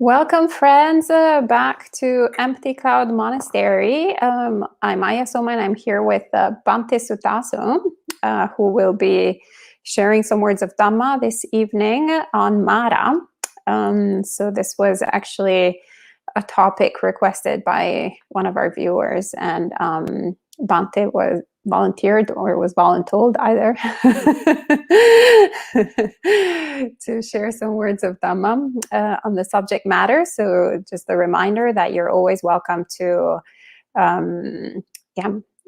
Welcome, friends, back to Empty Cloud Monastery. I'm Maya Soma, and I'm here with Bhante Suddhāso, who will be sharing some words of Dhamma this evening on Māra. So this was actually a topic requested by one of our viewers, and Bhante was volunteered or was voluntold either to share some words of Dhamma on the subject matter. So just a reminder that you're always welcome to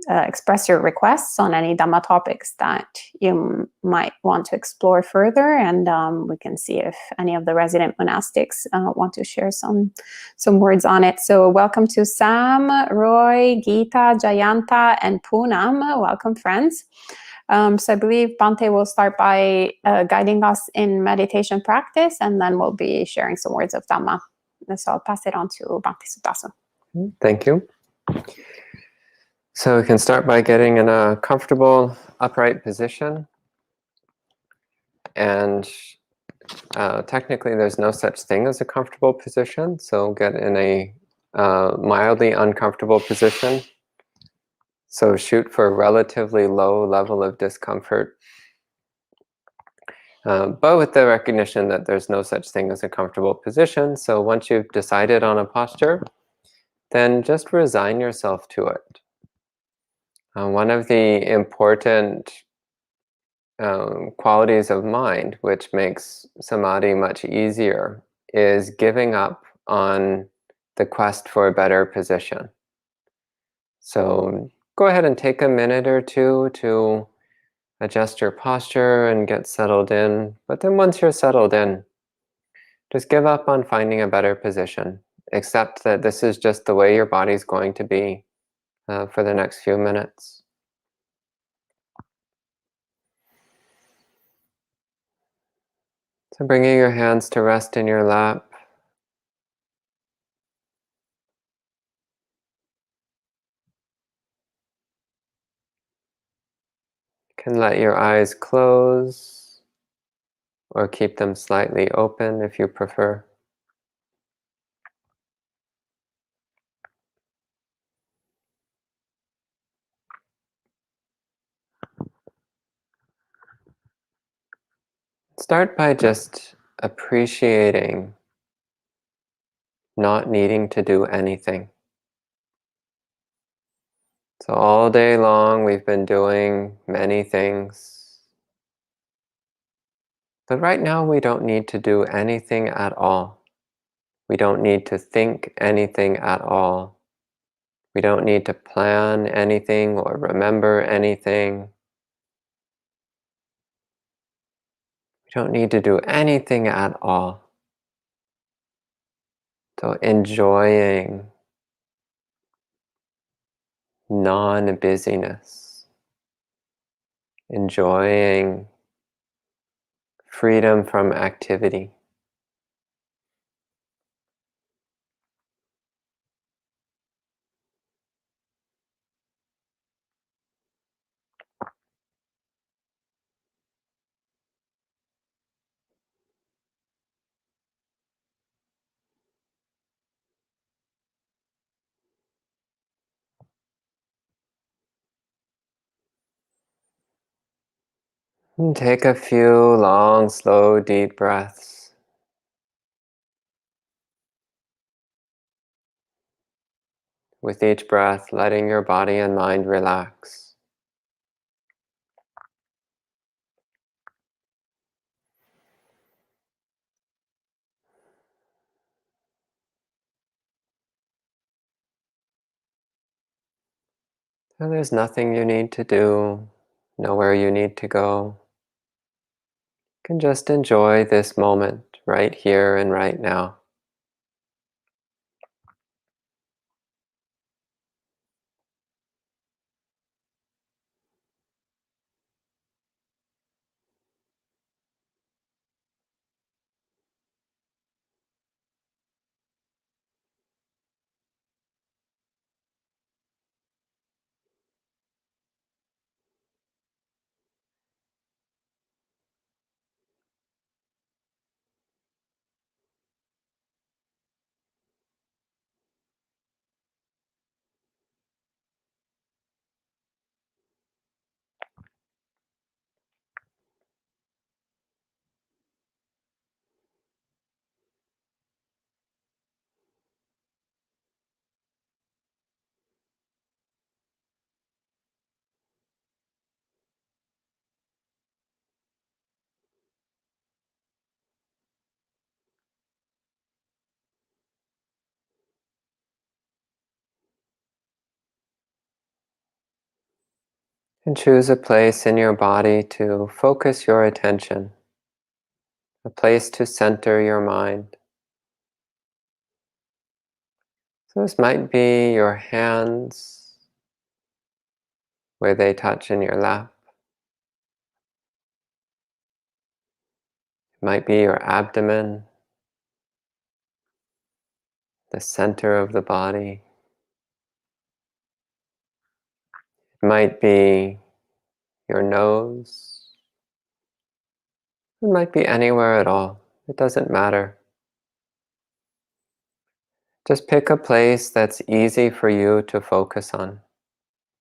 express your requests on any Dhamma topics that you might want to explore further, and we can see if any of the resident monastics want to share some words on it. So welcome to Sam, Roy, Geeta, Jayanta, and Poonam. Welcome, friends. So I believe Bhante will start by guiding us in meditation practice, and then we'll be sharing some words of Dhamma. So I'll pass it on to Bhante Suddhāso. Thank you. So we can start by getting in a comfortable upright position. And technically there's no such thing as a comfortable position. So get in a mildly uncomfortable position. So shoot for a relatively low level of discomfort. But with the recognition that there's no such thing as a comfortable position. So once you've decided on a posture, then just resign yourself to it. One of the important qualities of mind, which makes samadhi much easier, is giving up on the quest for a better position. So go ahead and take a minute or two to adjust your posture and get settled in. But then once you're settled in, just give up on finding a better position. Accept that this is just the way your body's going to be for the next few minutes. So bringing your hands to rest in your lap. You can let your eyes close or keep them slightly open if you prefer. Start by just appreciating not needing to do anything. So all day long we've been doing many things. But right now we don't need to do anything at all. We don't need to think anything at all. We don't need to plan anything or remember anything. We don't need to do anything at all. So enjoying non-busyness, enjoying freedom from activity. And take a few long, slow, deep breaths. With each breath, letting your body and mind relax. So there's nothing you need to do, nowhere you need to go. You can just enjoy this moment right here and right now. And choose a place in your body to focus your attention, a place to center your mind. So this might be your hands, where they touch in your lap. It might be your abdomen, the center of the body. It might be your nose. It might be anywhere at all. It doesn't matter. Just pick a place that's easy for you to focus on,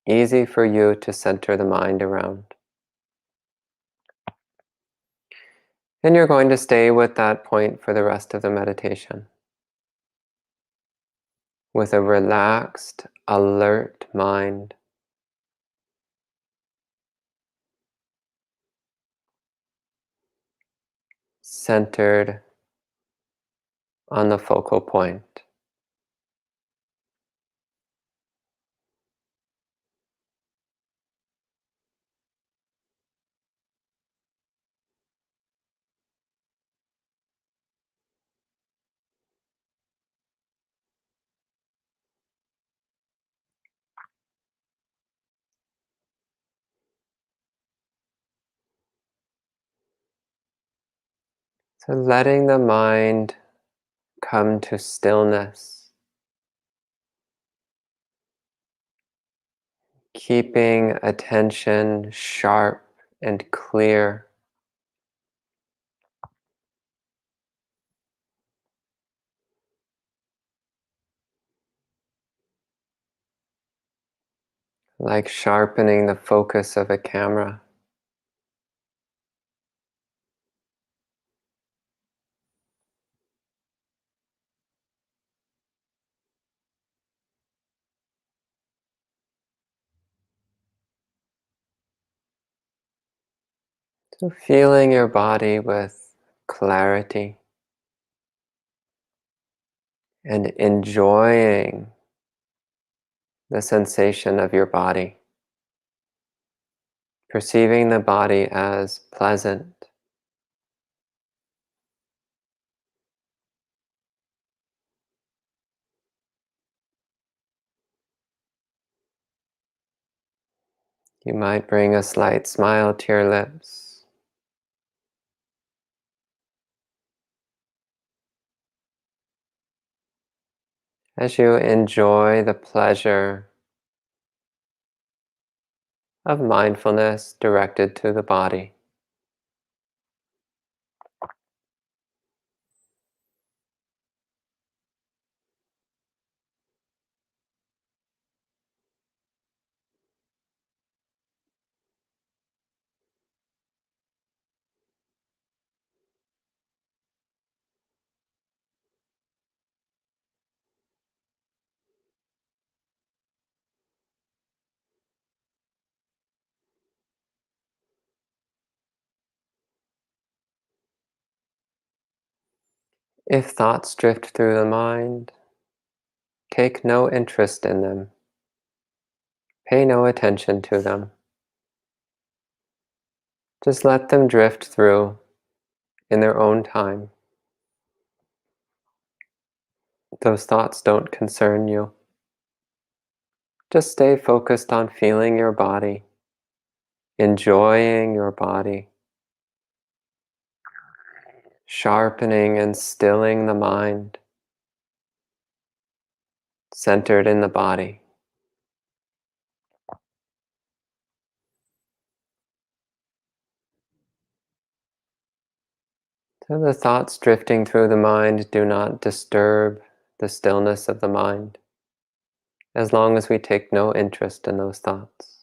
easy for you to center the mind around. And you're going to stay with that point for the rest of the meditation, with a relaxed, alert mind. Centered on the focal point. So letting the mind come to stillness, keeping attention sharp and clear. Like sharpening the focus of a camera. So feeling your body with clarity and enjoying the sensation of your body. Perceiving the body as pleasant. You might bring a slight smile to your lips. As you enjoy the pleasure of mindfulness directed to the body. If thoughts drift through the mind, take no interest in them. Pay no attention to them. Just let them drift through in their own time. Those thoughts don't concern you. Just stay focused on feeling your body, enjoying your body, sharpening and stilling the mind, centered in the body. So the thoughts drifting through the mind do not disturb the stillness of the mind, as long as we take no interest in those thoughts.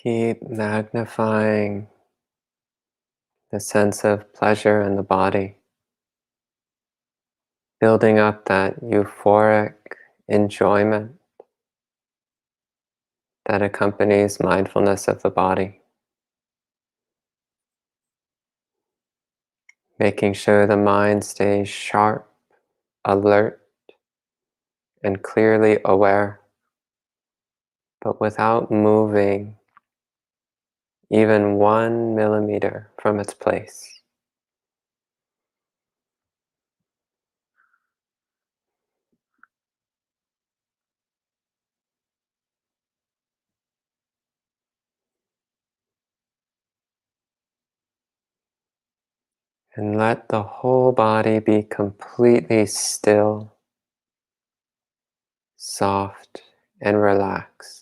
Keep magnifying the sense of pleasure in the body, building up that euphoric enjoyment that accompanies mindfulness of the body. Making sure the mind stays sharp, alert, and clearly aware, but without moving even 1 millimeter from its place. And let the whole body be completely still, soft, and relaxed.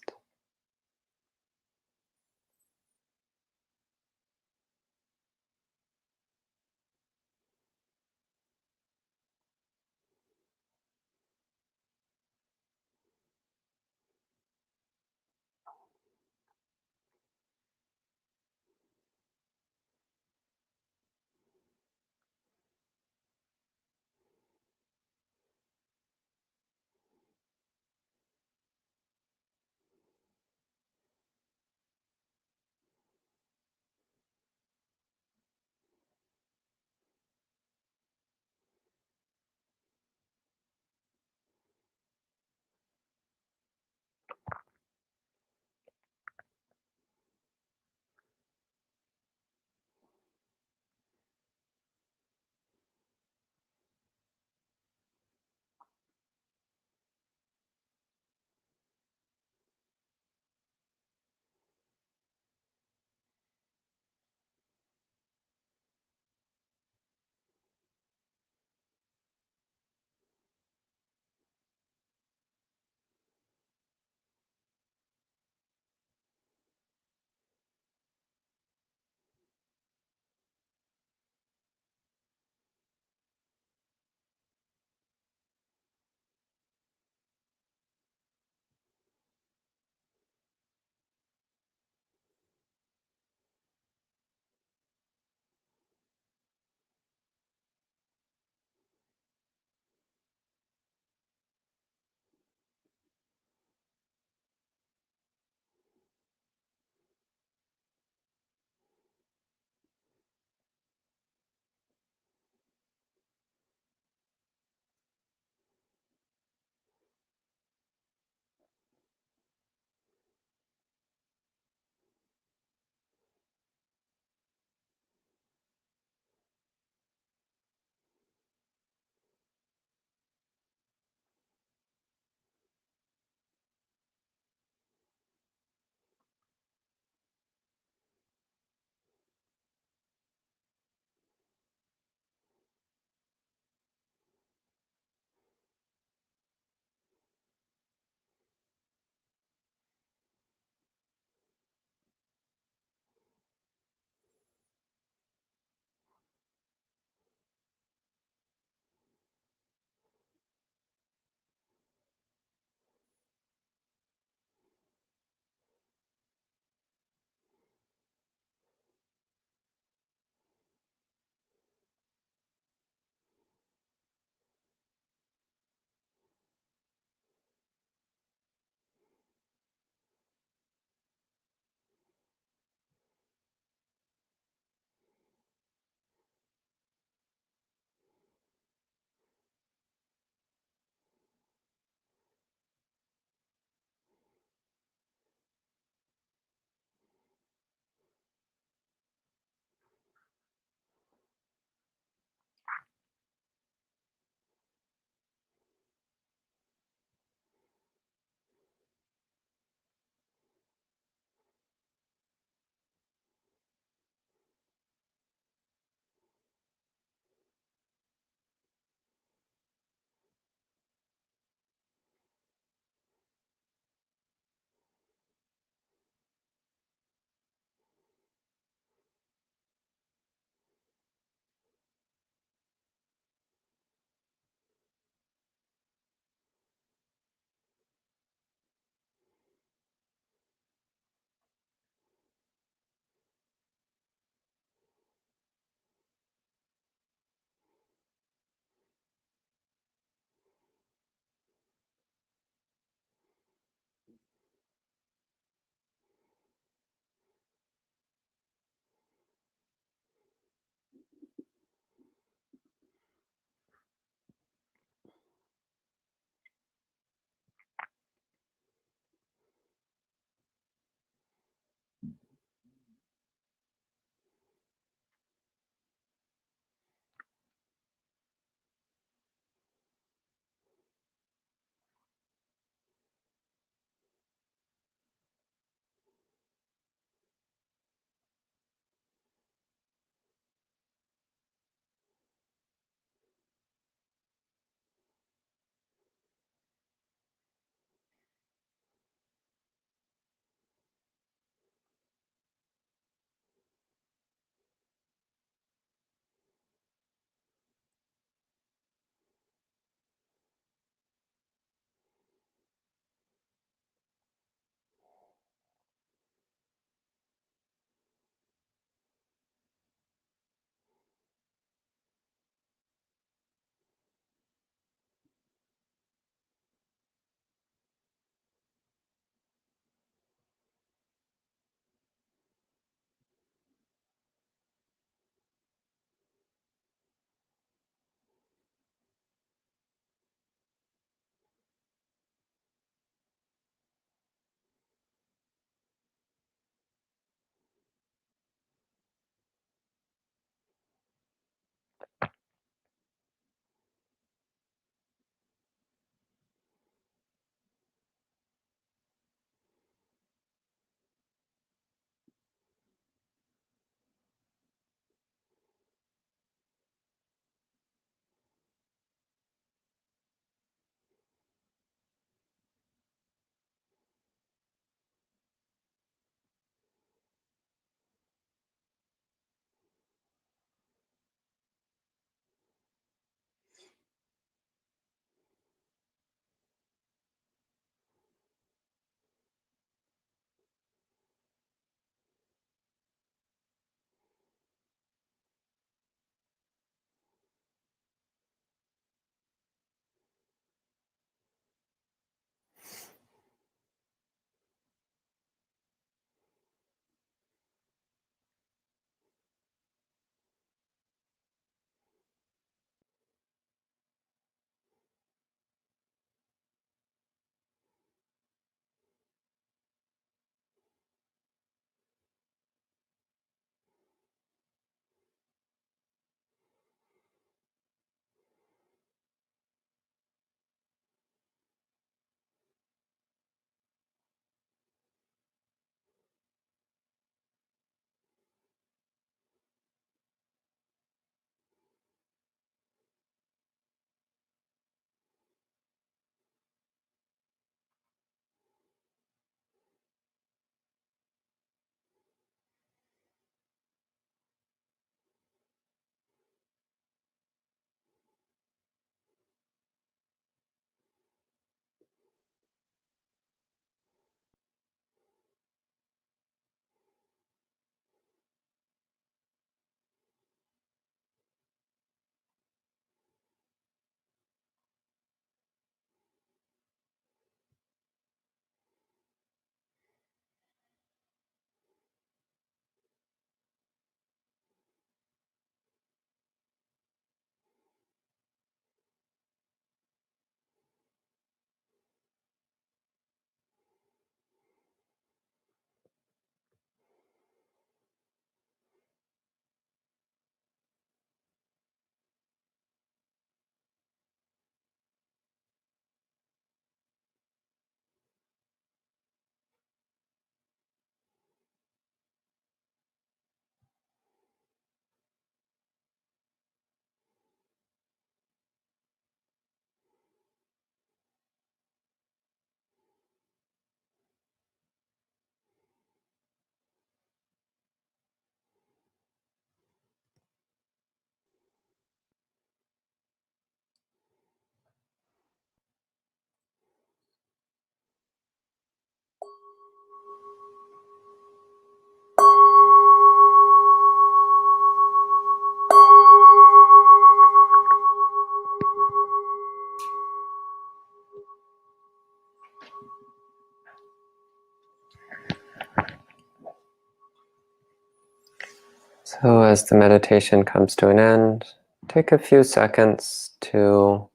So as the meditation comes to an end, take a few seconds to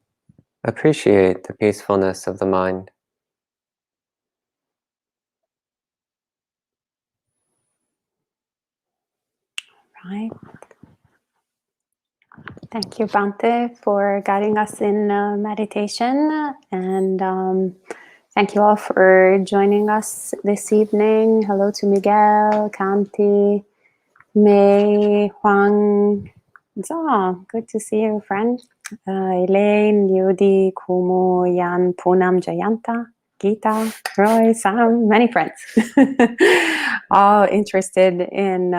appreciate the peacefulness of the mind. Right. Thank you, Bhante, for guiding us in meditation. And thank you all for joining us this evening. Hello to Miguel, Kanti, May, Huang. So, good to see you, friend. Elaine, Yudi, Kumu, Yan, Poonam, Jayanta, Gita, Roy, Sam, many friends. All interested in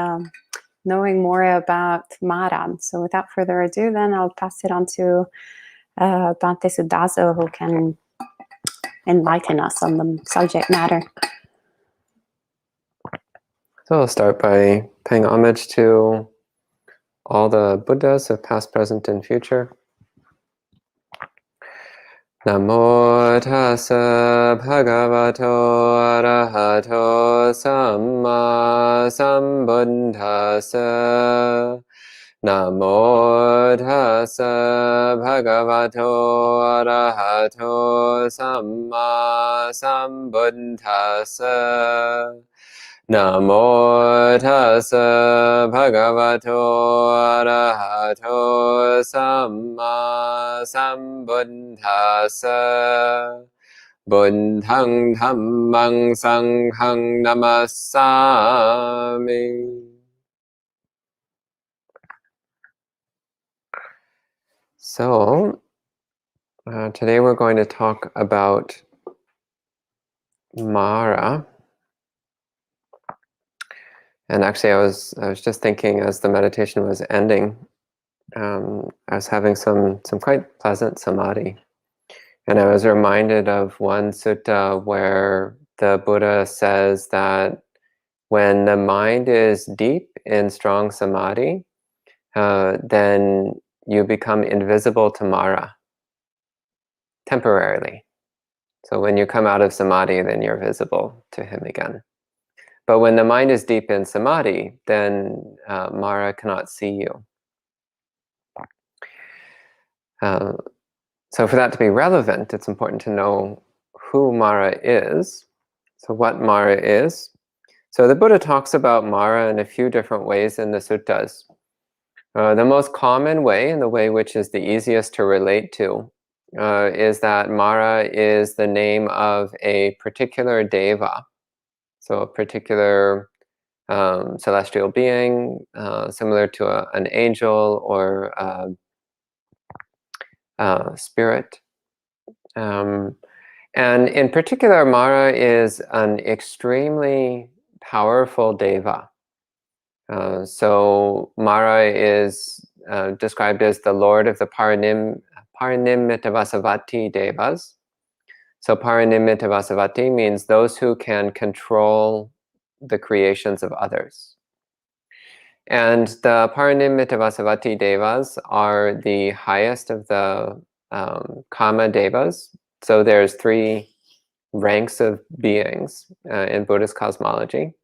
knowing more about Māra. So without further ado, then I'll pass it on to Bhante Suddhāso, who can enlighten us on the subject matter. So I'll start by paying homage to all the Buddhas of past, present, and future. Namo tassa bhagavato arahato samma sambuddhassa. Namo tassa bhagavato arahato samma sambuddhassa. Namo tassa bhagavato arahato samma sambuddhassa. Buddhang dhammang sanghang namassami. So, today we're going to talk about Māra. And actually, I was just thinking as the meditation was ending, I was having some quite pleasant samadhi, and I was reminded of one sutta where the Buddha says that when the mind is deep in strong samadhi, then you become invisible to Māra temporarily. So when you come out of samadhi, then you're visible to him again. But when the mind is deep in samadhi, then Māra cannot see you. So for that to be relevant, it's important to know who Māra is. So what Māra is. So the Buddha talks about Māra in a few different ways in the suttas. The most common way, and the way which is the easiest to relate to, is that Māra is the name of a particular deva. So a particular celestial being, similar to an angel or spirit. And in particular, Māra is an extremely powerful deva. So Māra is described as the lord of the Parinimmitavasavati devas. So Parinimmitavasavati means those who can control the creations of others. And the Parinimmitavasavati devas are the highest of the Kama devas. So there's 3 ranks of beings in Buddhist cosmology.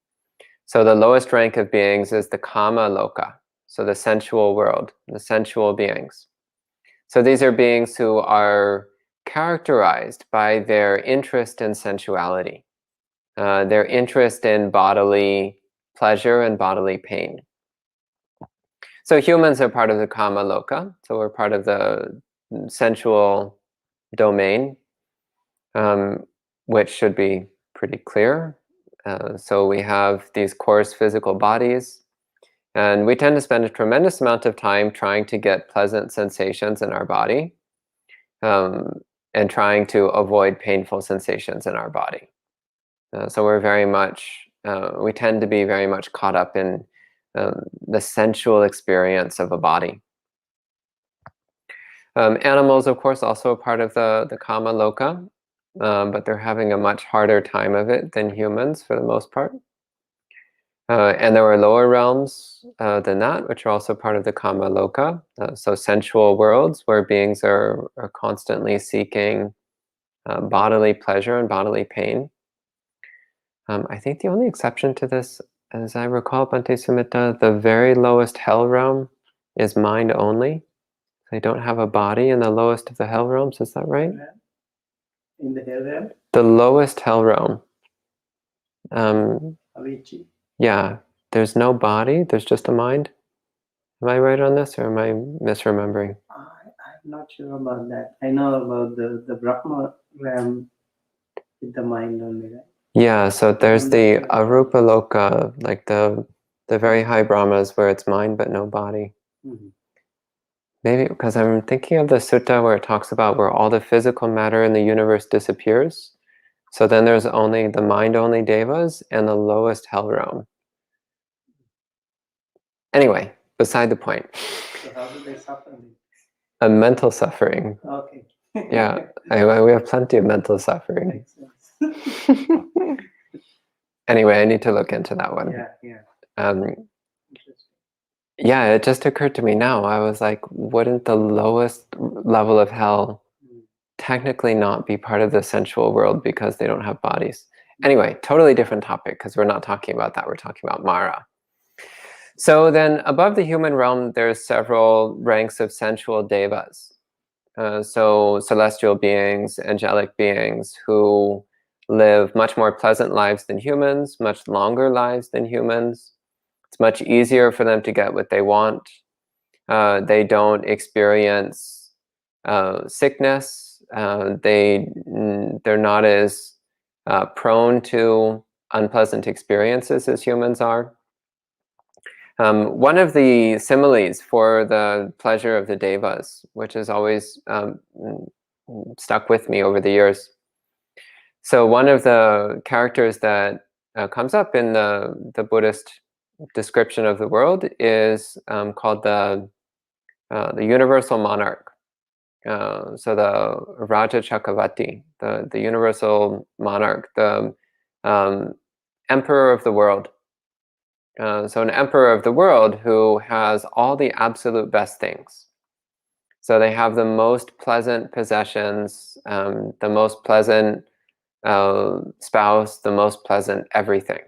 So the lowest rank of beings is the Kama Loka, so the sensual world, the sensual beings. So these are beings who are characterized by their interest in sensuality, their interest in bodily pleasure and bodily pain. So humans are part of the Kama Loka, so we're part of the sensual domain, which should be pretty clear. So we have these coarse physical bodies, and we tend to spend a tremendous amount of time trying to get pleasant sensations in our body, and trying to avoid painful sensations in our body. So we're very much, we tend to be very much caught up in the sensual experience of a body. Animals, of course, also a part of the Kama Loka, but they're having a much harder time of it than humans for the most part. And there are lower realms than that, which are also part of the Kama Loka. So sensual worlds where beings are constantly seeking bodily pleasure and bodily pain. I think the only exception to this as I recall, Bhante Sumita, the very lowest hell realm is mind only. They don't have a body in the lowest of the hell realms, is that right? In the hell realm? The lowest hell realm. Avicii. Yeah, there's no body, there's just a mind. Am I right on this, or am I misremembering? I'm not sure about that. I know about the Brahma realm with the mind only, right? Yeah, so there's the Arupa Loka, like the very high Brahmas where it's mind but no body. Mm-hmm. Maybe because I'm thinking of the sutta where it talks about where all the physical matter in the universe disappears. So then there's only the mind-only devas and the lowest hell realm. Anyway, beside the point. So how do they suffer? A mental suffering. Okay. Yeah, we have plenty of mental suffering. Makes sense. Anyway, I need to look into that one. Yeah. Interesting. Yeah, it just occurred to me now. I was like, wouldn't the lowest level of hell technically not be part of the sensual world because they don't have bodies? Anyway, totally different topic because we're not talking about that. We're talking about Māra. So then above the human realm, there's several ranks of sensual devas. So celestial beings, angelic beings who live much more pleasant lives than humans, much longer lives than humans. It's much easier for them to get what they want. They don't experience sickness. They're not as prone to unpleasant experiences as humans are. One of the similes for the pleasure of the devas, which has always stuck with me over the years. So one of the characters that comes up in the Buddhist description of the world is called the universal monarch. So the Raja Chakravati, the universal monarch, the emperor of the world. So an emperor of the world who has all the absolute best things. So they have the most pleasant possessions, the most pleasant spouse, the most pleasant everything.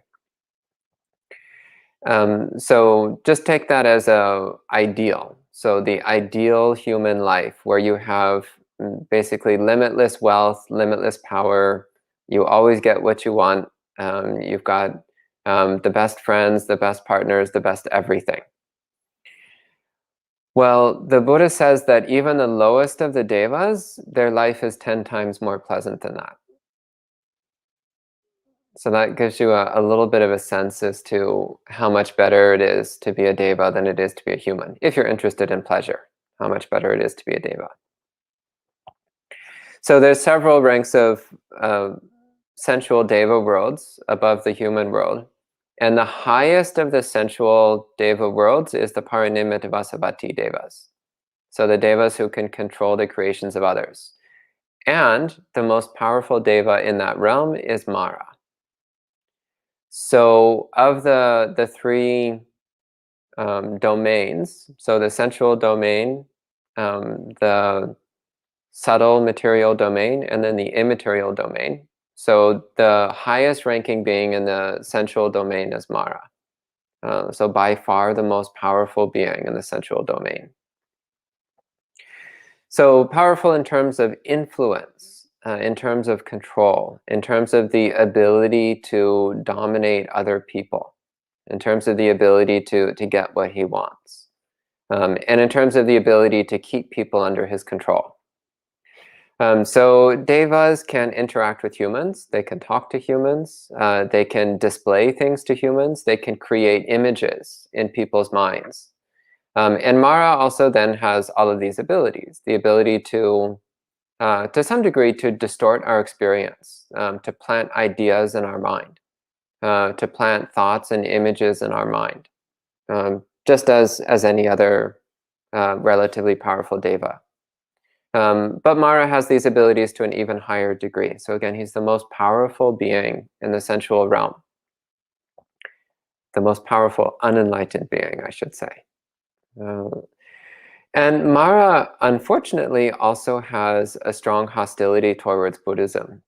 So just take that as a ideal. So the ideal human life where you have basically limitless wealth, limitless power. You always get what you want. You've got the best friends, the best partners, the best everything. Well, the Buddha says that even the lowest of the devas, their life is 10 times more pleasant than that. So that gives you a little bit of a sense as to how much better it is to be a deva than it is to be a human. If you're interested in pleasure, how much better it is to be a deva. So there's several ranks of sensual deva worlds above the human world. And the highest of the sensual deva worlds is the Parinimita Vasavati devas. So the devas who can control the creations of others. And the most powerful deva in that realm is Māra. So of the three domains, so the sensual domain, the subtle material domain, and then the immaterial domain. So the highest ranking being in the sensual domain is Māra. So by far the most powerful being in the sensual domain. So powerful in terms of influence, in terms of control, in terms of the ability to dominate other people, in terms of the ability to get what he wants, and in terms of the ability to keep people under his control. So devas can interact with humans, they can talk to humans, they can display things to humans, they can create images in people's minds. And Māra also then has all of these abilities, the ability to some degree, to distort our experience, to plant ideas in our mind, to plant thoughts and images in our mind, just as any other relatively powerful deva. But Māra has these abilities to an even higher degree. So again, he's the most powerful being in the sensual realm. The most powerful unenlightened being, I should say. And Māra, unfortunately, also has a strong hostility towards Buddhism.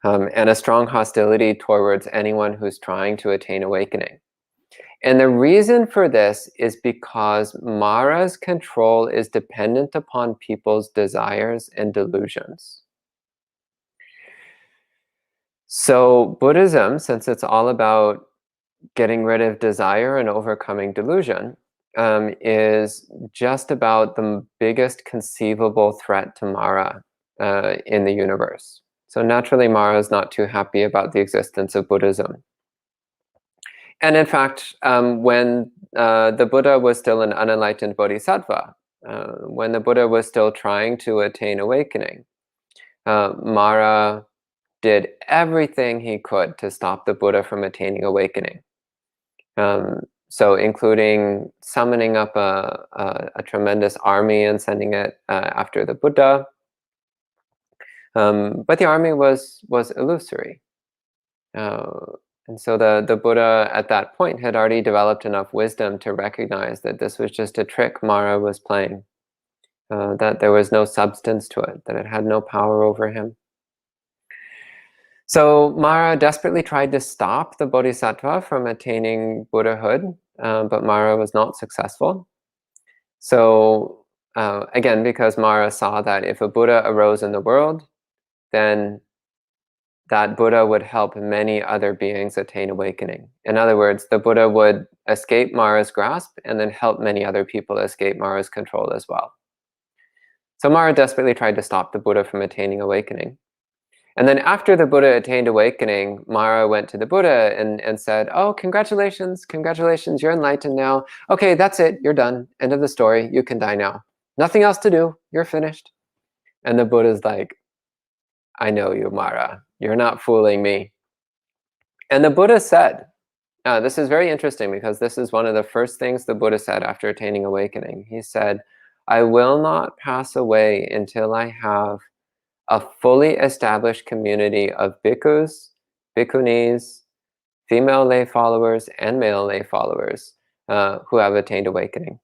and a strong hostility towards anyone who's trying to attain awakening. And the reason for this is because Māra's control is dependent upon people's desires and delusions. So Buddhism, since it's all about getting rid of desire and overcoming delusion, is just about the biggest conceivable threat to Māra in the universe. So naturally, Māra is not too happy about the existence of Buddhism. And in fact, when the Buddha was still an unenlightened bodhisattva, when the Buddha was still trying to attain awakening, Māra did everything he could to stop the Buddha from attaining awakening. So including summoning up a tremendous army and sending it after the Buddha. But the army was illusory. And so the Buddha at that point had already developed enough wisdom to recognize that this was just a trick Māra was playing, that there was no substance to it, that it had no power over him. So Māra desperately tried to stop the bodhisattva from attaining Buddhahood, but Māra was not successful. So again, because Māra saw that if a Buddha arose in the world, then that Buddha would help many other beings attain awakening. In other words, the Buddha would escape Māra's grasp and then help many other people escape Māra's control as well. So Māra desperately tried to stop the Buddha from attaining awakening. And then after the Buddha attained awakening, Māra went to the Buddha and said, "Oh, congratulations, congratulations, you're enlightened now. Okay, that's it, you're done. End of the story, you can die now. Nothing else to do, you're finished." And the Buddha's like, "I know you, Māra. You're not fooling me." And the Buddha said, this is very interesting because this is one of the first things the Buddha said after attaining awakening. He said, "I will not pass away until I have a fully established community of bhikkhus, bhikkhunis, female lay followers, and male lay followers who have attained awakening."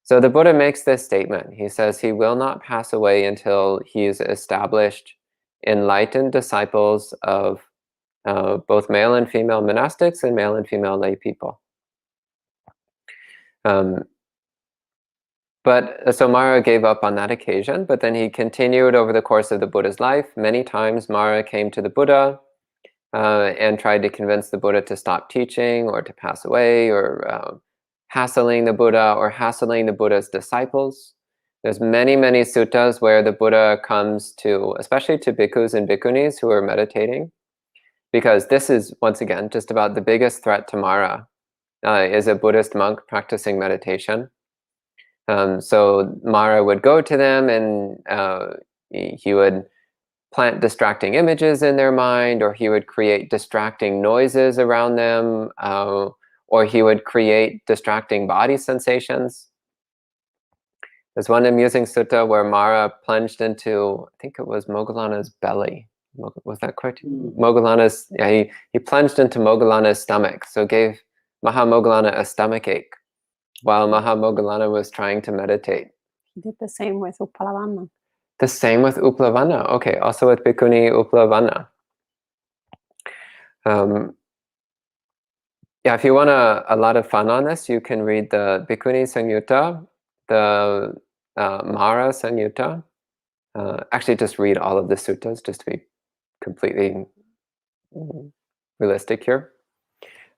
So the Buddha makes this statement. He says he will not pass away until he's established enlightened disciples of both male and female monastics and male and female lay people. But so Māra gave up on that occasion, but then he continued over the course of the Buddha's life. Many times Māra came to the Buddha and tried to convince the Buddha to stop teaching or to pass away, or hassling the Buddha or hassling the Buddha's disciples. There's many, many suttas where the Buddha comes to, especially to bhikkhus and bhikkhunis who are meditating, because this is, once again, just about the biggest threat to Māra, is a Buddhist monk practicing meditation. So Māra would go to them and he would plant distracting images in their mind, or he would create distracting noises around them, or he would create distracting body sensations. There's one amusing sutta where Māra plunged into, I think it was Moggallana's belly. Was that correct? Moggallana's, yeah, he plunged into Moggallana's stomach, so gave Mahamoggallana a stomach ache while Mahamoggallana was trying to meditate. He did the same with Uppalavanna. The same with Uppalavanna. Okay, also with Bhikkhuni Uppalavanna. Yeah, if you want a lot of fun on this, you can read the Bhikkhuni Samyutta, the Māra Samyutta. Actually, just read all of the suttas, just to be completely realistic here.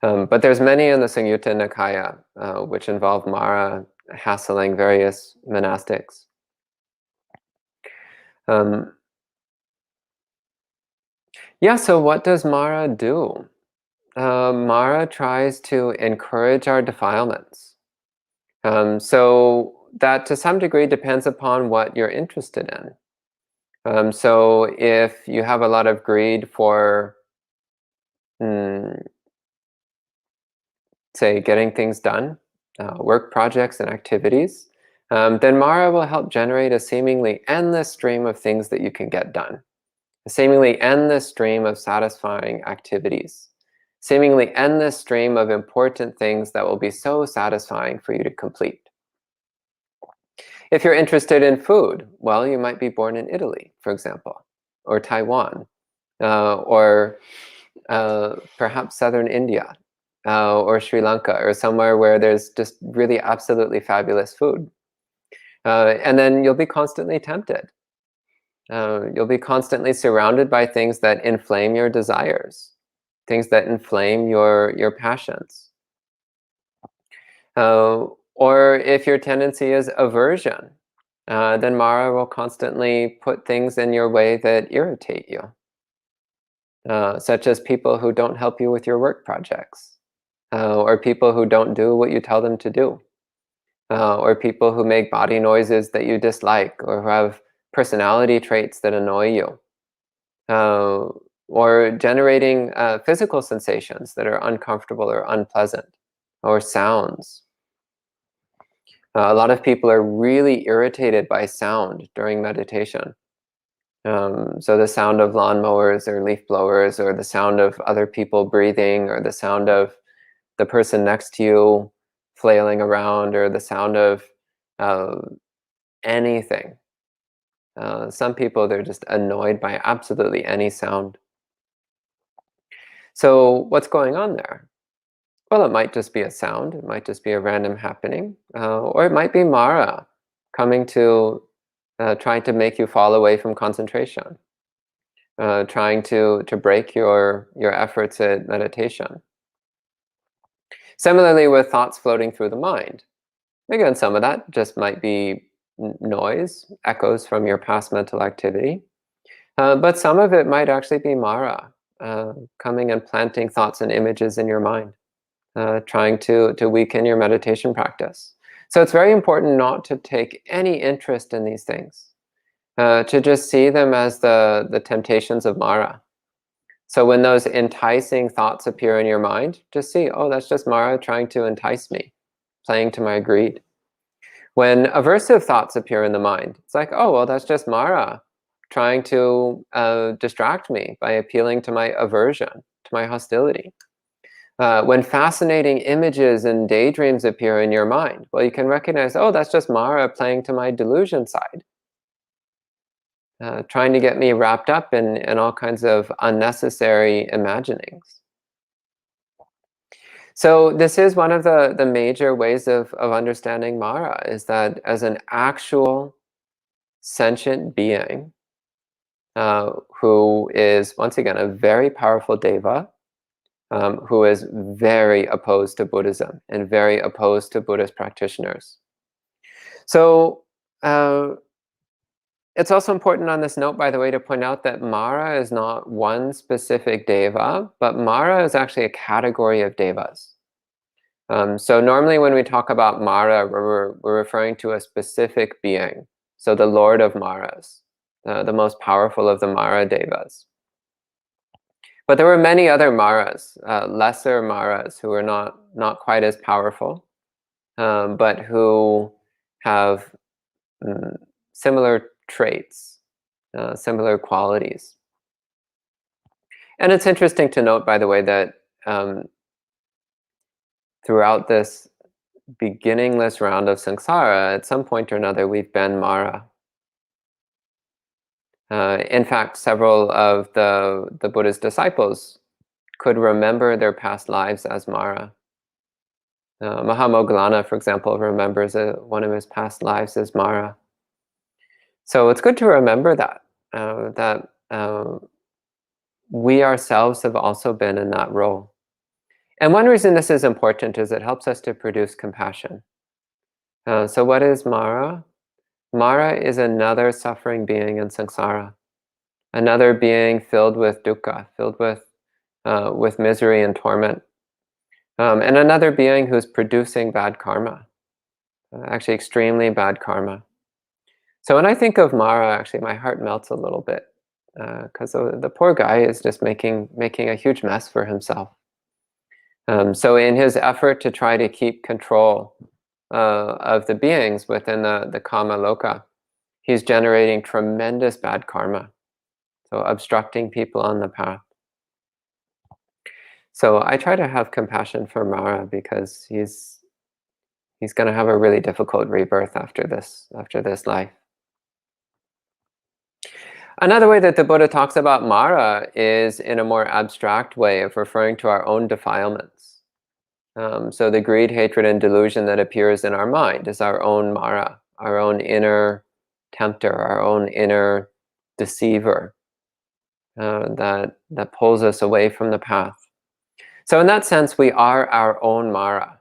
But there's many in the Samyutta Nikaya, which involve Māra hassling various monastics. Yeah, so what does Māra do? Māra tries to encourage our defilements. So that to some degree depends upon what you're interested in. So if you have a lot of greed for, say, getting things done, work projects and activities, then Māra will help generate a seemingly endless stream of things that you can get done. A seemingly endless stream of satisfying activities. Seemingly endless stream of important things that will be so satisfying for you to complete. If you're interested in food, well, you might be born in Italy, for example, or Taiwan, or perhaps southern India, or Sri Lanka, or somewhere where there's just really absolutely fabulous food. And then you'll be constantly tempted. You'll be constantly surrounded by things that inflame your desires, things that inflame your passions. Or if your tendency is aversion, then Māra will constantly put things in your way that irritate you, such as people who don't help you with your work projects, or people who don't do what you tell them to do, or people who make body noises that you dislike, or who have personality traits that annoy you, or generating physical sensations that are uncomfortable or unpleasant, or sounds. A lot of people are really irritated by sound during meditation. So the sound of lawnmowers or leaf blowers, or the sound of other people breathing, or the sound of the person next to you flailing around, or the sound of anything. Some people, they're just annoyed by absolutely any sound. So what's going on there? Well, it might just be a sound, it might just be a random happening, or it might be Māra coming to trying to make you fall away from concentration, trying to break your efforts at meditation. Similarly with thoughts floating through the mind. Again, some of that just might be noise, echoes from your past mental activity, but some of it might actually be Māra coming and planting thoughts and images in your mind, trying to weaken your meditation practice. So it's very important not to take any interest in these things, to just see them as the temptations of Māra. So when those enticing thoughts appear in your mind, just see, oh, that's just Māra trying to entice me, playing to my greed. When aversive thoughts appear in the mind, it's like, oh, well, that's just Māra trying to distract me by appealing to my aversion, to my hostility. When fascinating images and daydreams appear in your mind, well, you can recognize, oh, that's just Māra playing to my delusion side, trying to get me wrapped up in all kinds of unnecessary imaginings. So this is one of the major ways of understanding Māra, is that as an actual sentient being who is, once again, a very powerful deva, who is very opposed to Buddhism and very opposed to Buddhist practitioners. So it's also important on this note, by the way, to point out that Māra is not one specific deva, but Māra is actually a category of devas. So normally when we talk about Māra, we're referring to a specific being. So the Lord of Māras, the most powerful of the Māra devas. But there were many other Māras, lesser Māras, who were not quite as powerful, but who have similar traits, similar qualities. And it's interesting to note, by the way, that throughout this beginningless round of samsara, at some point or another, we've been Māra. In fact, several of the Buddha's disciples could remember their past lives as Māra. Mahamoggallana, for example, remembers one of his past lives as Māra. So it's good to remember that we ourselves have also been in that role. And one reason this is important is it helps us to produce compassion. So what is Māra? Māra is another suffering being in samsara, another being filled with dukkha, filled with misery and torment, and another being who's producing bad karma, actually extremely bad karma. So when I think of Māra, actually my heart melts a little bit, because the poor guy is just making a huge mess for himself. So in his effort to try to keep control of the beings within the kama loka, he's generating tremendous bad karma, so obstructing people on the path. So I try to have compassion for Māra, because he's going to have a really difficult rebirth after this life. Another way that the Buddha talks about Māra is in a more abstract way of referring to our own defilements. So the greed, hatred, and delusion that appears in our mind is our own Māra, our own inner tempter, our own inner deceiver that pulls us away from the path. So in that sense, we are our own Māra.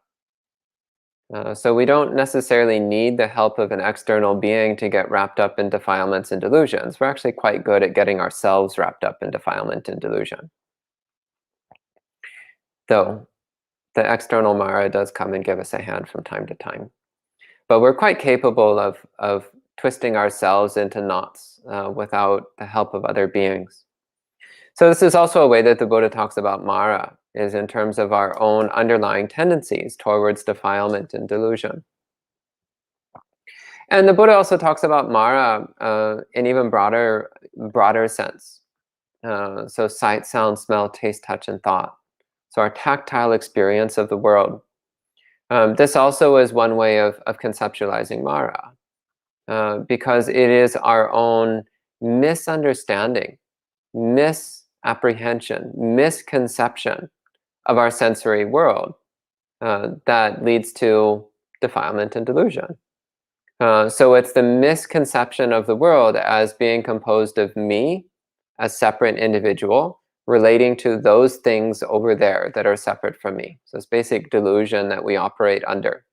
So we don't necessarily need the help of an external being to get wrapped up in defilements and delusions. We're actually quite good at getting ourselves wrapped up in defilement and delusion. Though the external Māra does come and give us a hand from time to time. But we're quite capable of twisting ourselves into knots without the help of other beings. So this is also a way that the Buddha talks about Māra, is in terms of our own underlying tendencies towards defilement and delusion. And the Buddha also talks about Māra in even broader sense. So sight, sound, smell, taste, touch, and thought. So our tactile experience of the world. This also is one way of conceptualizing Māra, because it is our own misunderstanding, misapprehension, misconception of our sensory world that leads to defilement and delusion. So it's the misconception of the world as being composed of me, a separate individual, relating to those things over there that are separate from me. So it's basic delusion that we operate under.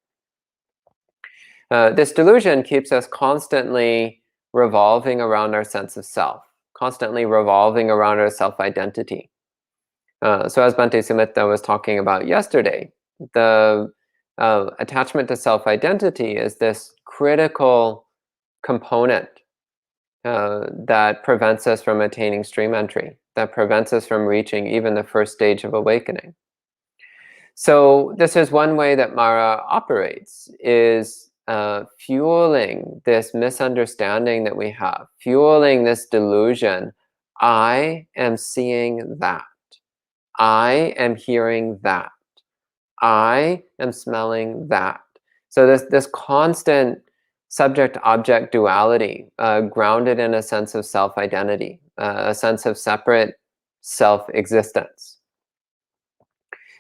This delusion keeps us constantly revolving around our sense of self, constantly revolving around our self-identity. So as Bhante Suddhāso was talking about yesterday, the attachment to self-identity is this critical component that prevents us from attaining stream entry, that prevents us from reaching even the first stage of awakening. So this is one way that Māra operates, is fueling this misunderstanding that we have, fueling this delusion. I am seeing that. I am hearing that. I am smelling that. So this constant subject-object duality, grounded in a sense of self-identity, a sense of separate self-existence.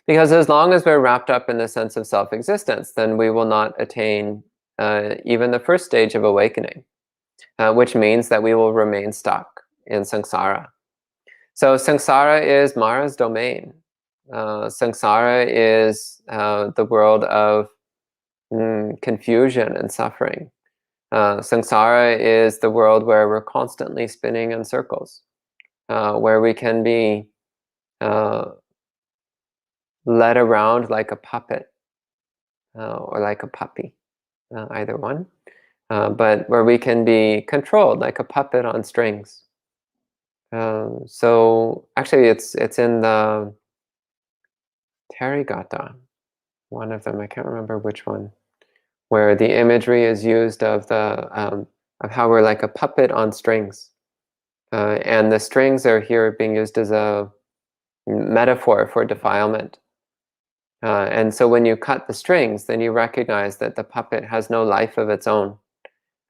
Because as long as we're wrapped up in the sense of self-existence, then we will not attain even the first stage of awakening, which means that we will remain stuck in samsara. So samsara is Māra's domain. Samsara is the world of confusion and suffering. Samsara is the world where we're constantly spinning in circles, where we can be led around like a puppet or like a puppy, either one, but where we can be controlled like a puppet on strings. So actually it's in the Therigatha, one of them, I can't remember which one, where the imagery is used of how we're like a puppet on strings. And the strings are here being used as a metaphor for defilement. And so when you cut the strings, then you recognize that the puppet has no life of its own.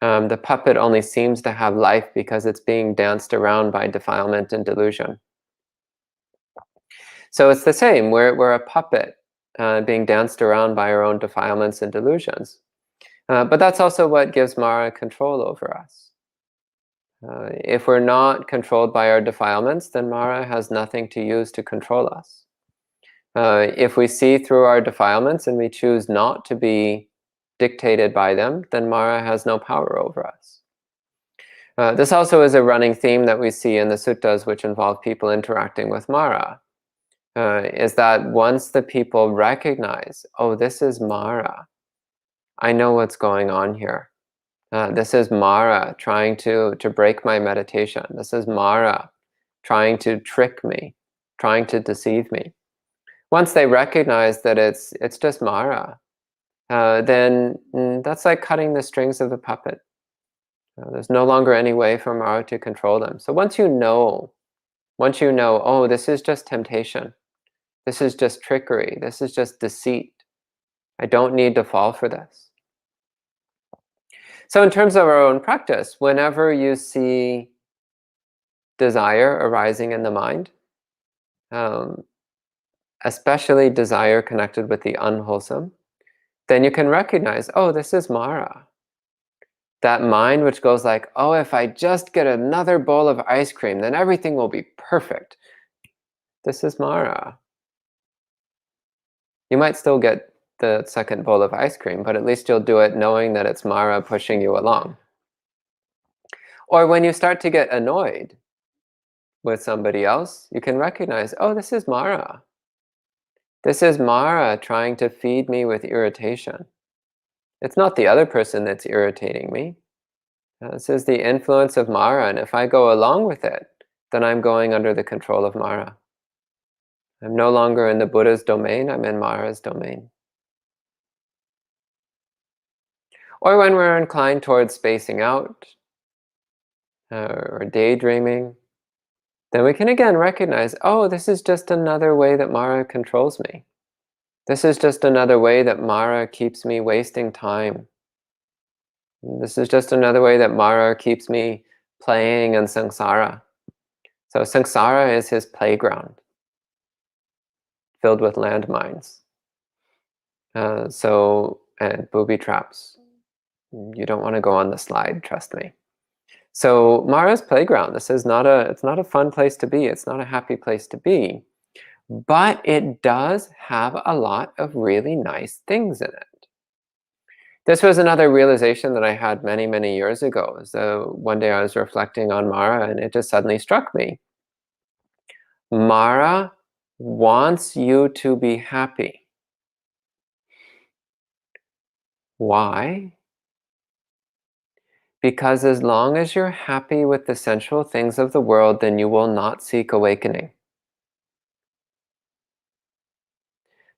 The puppet only seems to have life because it's being danced around by defilement and delusion. So it's the same, we're a puppet being danced around by our own defilements and delusions. But that's also what gives Māra control over us. If we're not controlled by our defilements, then Māra has nothing to use to control us. If we see through our defilements and we choose not to be dictated by them, then Māra has no power over us. This also is a running theme that we see in the suttas which involve people interacting with Māra, is that once the people recognize, oh, this is Māra, I know what's going on here. This is Māra trying to break my meditation. This is Māra trying to trick me, trying to deceive me. Once they recognize that it's just Māra, then that's like cutting the strings of the puppet. There's no longer any way for Māra to control them. So once you know, oh, this is just temptation. This is just trickery. This is just deceit. I don't need to fall for this. So in terms of our own practice, whenever you see desire arising in the mind, especially desire connected with the unwholesome, then you can recognize, oh, this is Māra. That mind which goes like, oh, if I just get another bowl of ice cream, then everything will be perfect. This is Māra. You might still get the second bowl of ice cream, but at least you'll do it knowing that it's Māra pushing you along. Or when you start to get annoyed with somebody else, you can recognize, oh, this is Māra. This is Māra trying to feed me with irritation. It's not the other person that's irritating me. This is the influence of Māra, and if I go along with it, then I'm going under the control of Māra. I'm no longer in the Buddha's domain, I'm in Māra's domain. Or when we're inclined towards spacing out or daydreaming, then we can again recognize, oh, this is just another way that Māra controls me. This is just another way that Māra keeps me wasting time. This is just another way that Māra keeps me playing in samsara. So samsara is his playground, filled with landmines. And booby traps. You don't want to go on the slide, trust me. So Māra's playground, it's not a fun place to be, it's not a happy place to be, but it does have a lot of really nice things in it. This was another realization that I had many, many years ago. So one day I was reflecting on Māra and it just suddenly struck me. Māra wants you to be happy. Why? Because as long as you're happy with the sensual things of the world, then you will not seek awakening.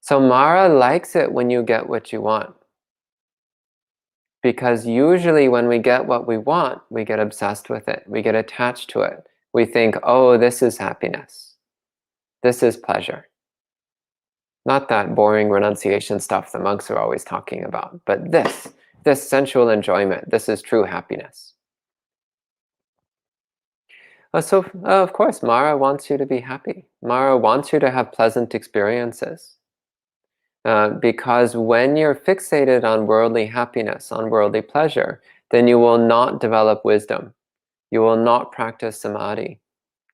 So Māra likes it when you get what you want. Because usually when we get what we want, we get obsessed with it. We get attached to it. We think, oh, this is happiness. This is pleasure. Not that boring renunciation stuff the monks are always talking about, but this sensual enjoyment, this is true happiness. So of course, Māra wants you to be happy. Māra wants you to have pleasant experiences. Because when you're fixated on worldly happiness, on worldly pleasure, then you will not develop wisdom. You will not practice samadhi.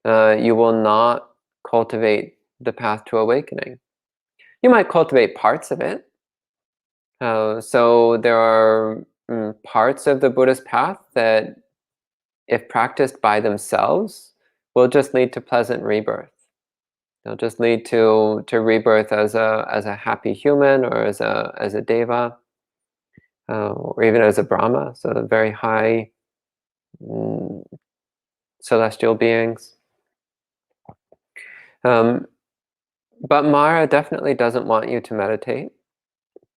You will not cultivate the path to awakening. You might cultivate parts of it. So there are parts of the Buddhist path that, if practiced by themselves, will just lead to pleasant rebirth. They'll just lead to rebirth as a happy human, or as a deva, or even as a Brahma, so very high celestial beings. But Māra definitely doesn't want you to meditate.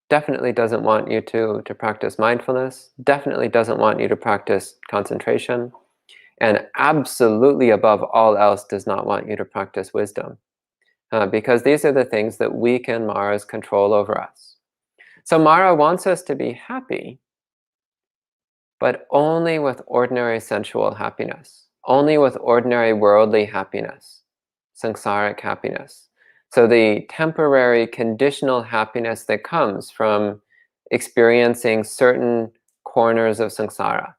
Definitely doesn't want you to practice mindfulness. Definitely doesn't want you to practice concentration, and absolutely above all else does not want you to practice wisdom. Because these are the things that weaken Māra's control over us. So Māra wants us to be happy, but only with ordinary sensual happiness, only with ordinary worldly happiness, samsaric happiness. So the temporary conditional happiness that comes from experiencing certain corners of samsara,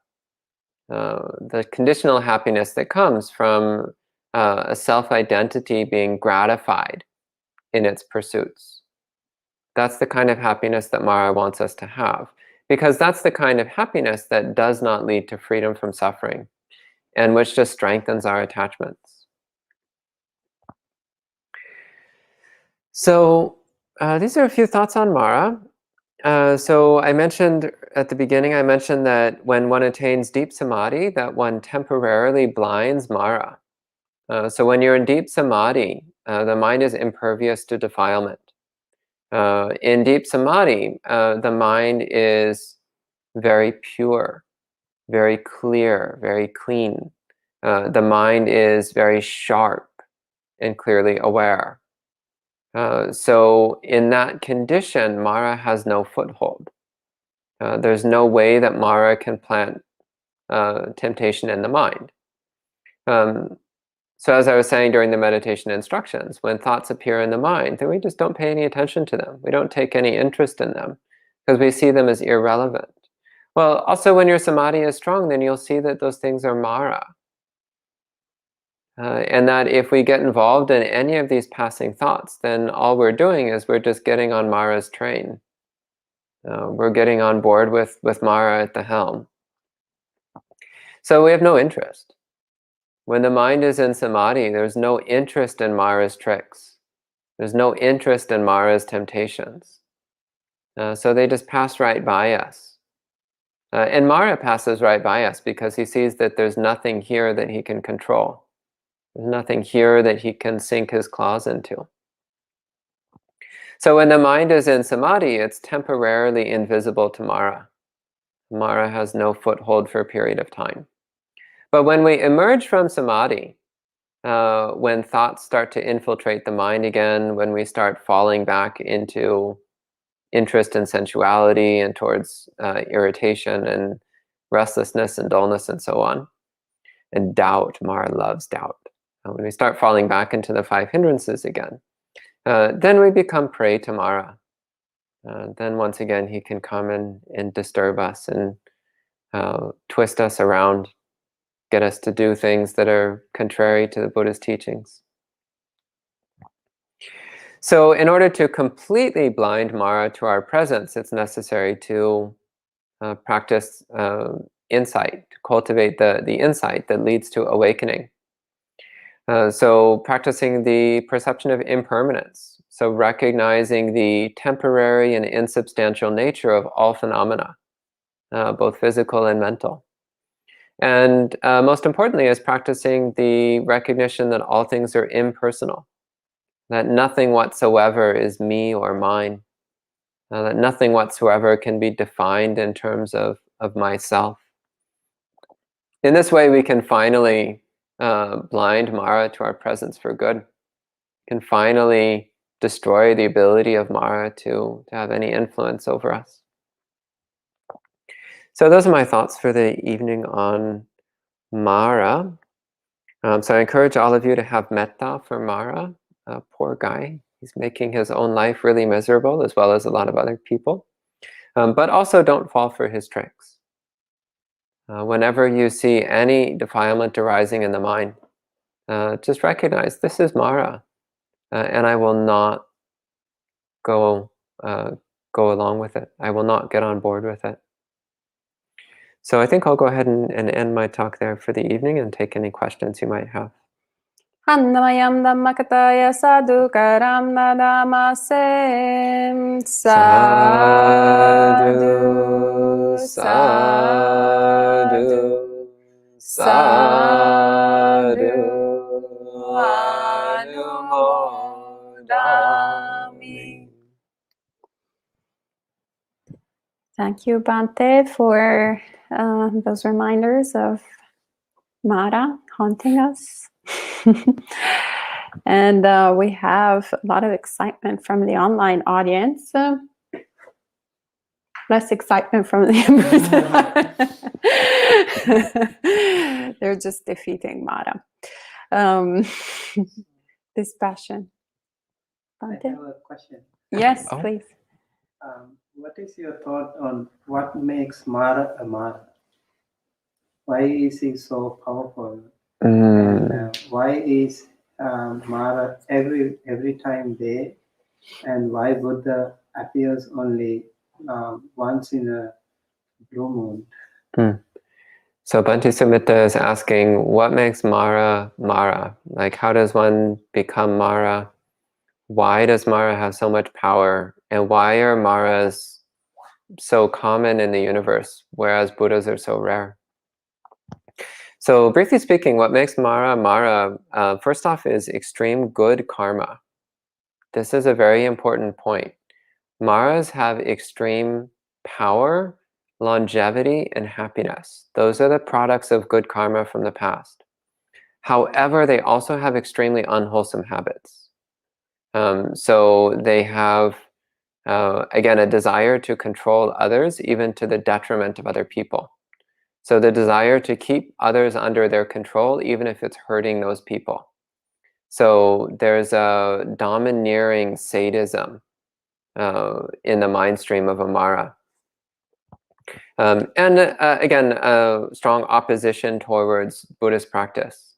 the conditional happiness that comes from a self-identity being gratified in its pursuits. That's the kind of happiness that Māra wants us to have, because that's the kind of happiness that does not lead to freedom from suffering, and which just strengthens our attachments. So these are a few thoughts on Māra. So I mentioned at the beginning, that when one attains deep samadhi, that one temporarily blinds Māra. So when you're in deep samadhi, the mind is impervious to defilement. In deep samadhi, the mind is very pure, very clear, very clean. The mind is very sharp and clearly aware. So in that condition, Māra has no foothold. There's no way that Māra can plant temptation in the mind. So as I was saying during the meditation instructions, when thoughts appear in the mind, then we just don't pay any attention to them. We don't take any interest in them because we see them as irrelevant. Well, also when your samadhi is strong, then you'll see that those things are Māra. And that if we get involved in any of these passing thoughts, then all we're doing is we're just getting on Māra's train. We're getting on board with Māra at the helm. So we have no interest. When the mind is in samadhi, there's no interest in Māra's tricks. There's no interest in Māra's temptations. So they just pass right by us. And Māra passes right by us because he sees that there's nothing here that he can control. There's nothing here that he can sink his claws into. So when the mind is in samadhi, it's temporarily invisible to Māra. Māra has no foothold for a period of time. But when we emerge from samadhi, when thoughts start to infiltrate the mind again, when we start falling back into interest in sensuality and towards irritation and restlessness and dullness and so on, and doubt, Māra loves doubt. When we start falling back into the 5 hindrances again, then we become prey to Māra. Then once again he can come and disturb us and twist us around, get us to do things that are contrary to the Buddha's teachings. So in order to completely blind Māra to our presence, it's necessary to practice insight, to cultivate the insight that leads to awakening. So practicing the perception of impermanence, so recognizing the temporary and insubstantial nature of all phenomena, both physical and mental. And most importantly is practicing the recognition that all things are impersonal, that nothing whatsoever is me or mine, that nothing whatsoever can be defined in terms of myself. In this way we can finally blind Māra to our presence for good, can finally destroy the ability of Māra to have any influence over us. So those are my thoughts for the evening on Māra. So I encourage all of you to have metta for Māra. Poor guy, he's making his own life really miserable, as well as a lot of other people. But also don't fall for his tricks. Whenever you see any defilement arising in the mind, just recognize this is Māra, and I will not go along with it. I will not get on board with it. So I think I'll go ahead and end my talk there for the evening and take any questions you might have. Annamayam dhammakataya sadhukaram nadamasem. Sadhu, sadhu, sadhu, anumodami. Thank you, Bhante, for those reminders of Māra haunting us. And we have a lot of excitement from the online audience. Less excitement from the in-person. They're just defeating Māra. This passion. I have a question. Yes, please. What is your thought on what makes Māra a Māra? Why is he so powerful? And why is Māra every time there? And why Buddha appears only once in a blue moon? So Bhante Suddhāso is asking, what makes Māra Māra? Like, how does one become Māra? Why does Māra have so much power? And why are Māras so common in the universe, whereas Buddhas are so rare? So briefly speaking, what makes Māra Māra, first off, is extreme good karma. This is a very important point. Māras have extreme power, longevity, and happiness. Those are the products of good karma from the past. However, they also have extremely unwholesome habits. So they have, again, a desire to control others, even to the detriment of other people. So the desire to keep others under their control, even if it's hurting those people. So there's a domineering sadism in the mind stream of a Māra. And again, a strong opposition towards Buddhist practice.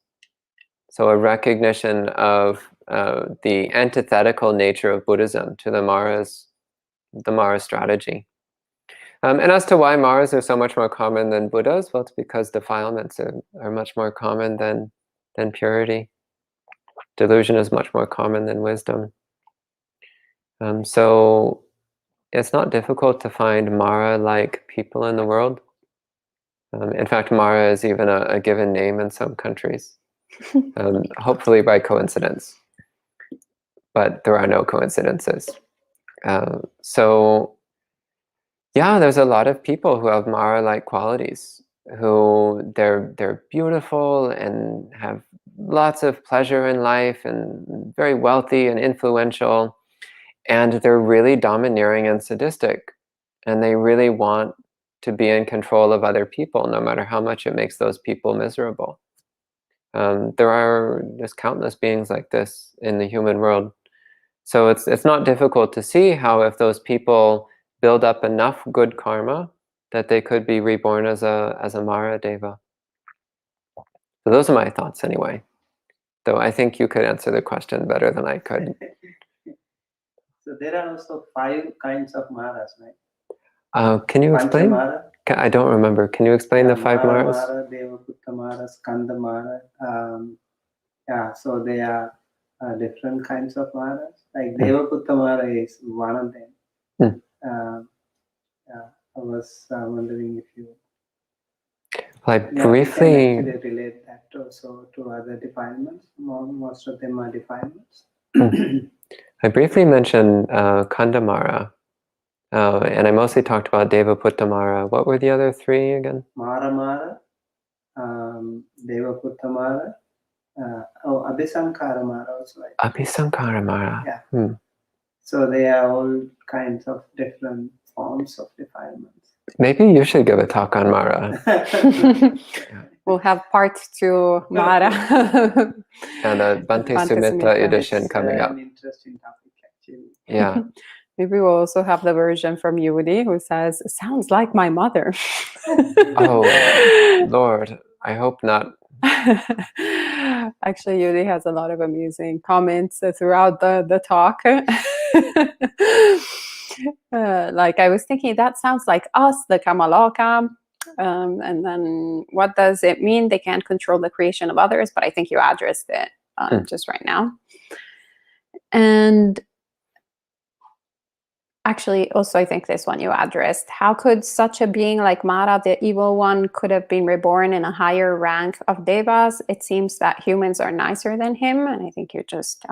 So a recognition of the antithetical nature of Buddhism to the Māra strategy. And as to why Māras are so much more common than Buddhas, well, it's because defilements are much more common than purity. Delusion is much more common than wisdom. So it's not difficult to find Māra-like people in the world. In fact, Māra is even a given name in some countries, hopefully by coincidence. But there are no coincidences. So yeah, there's a lot of people who have Māra-like qualities, who they're beautiful and have lots of pleasure in life and very wealthy and influential, and they're really domineering and sadistic, and they really want to be in control of other people, no matter how much it makes those people miserable. There's countless beings like this in the human world. So it's not difficult to see how if those people build up enough good karma that they could be reborn as a Māra Deva. So those are my thoughts anyway. Though I think you could answer the question better than I could. So there are also 5 kinds of Māras, right? Can you explain? Māra. I don't remember. Can you explain the 5 Māras? Māra, Devaputta Māra, Skanda Māra. So they are different kinds of Māras. Like Devaputta Māra is one of them. I was wondering if you... Well, briefly... we can actually relate that also to other defilements. Most of them are defilements. I briefly mentioned Kanda Māra. And I mostly talked about Devaputta Māra. What were the other 3 again? Māra, Devaputta Māra, Abhisankara Māra also. Abhisankara Māra. Yeah. So they are all kinds of different forms of defilements. Maybe you should give a talk on Māra. We'll have part 2 Māra. And a Bhante Sumitra edition coming up. An interesting topic, actually. Yeah. Maybe we'll also have the version from Yudi who says, "Sounds like my mother." Oh, Lord. I hope not. Actually, Yudi has a lot of amusing comments throughout the talk. Like I was thinking, that sounds like us, the Kamaloka. And then what does it mean? They can't control the creation of others, but I think you addressed it just right now. And actually, also, I think this one you addressed. How could such a being like Māra, the evil one, could have been reborn in a higher rank of devas? It seems that humans are nicer than him. And I think you just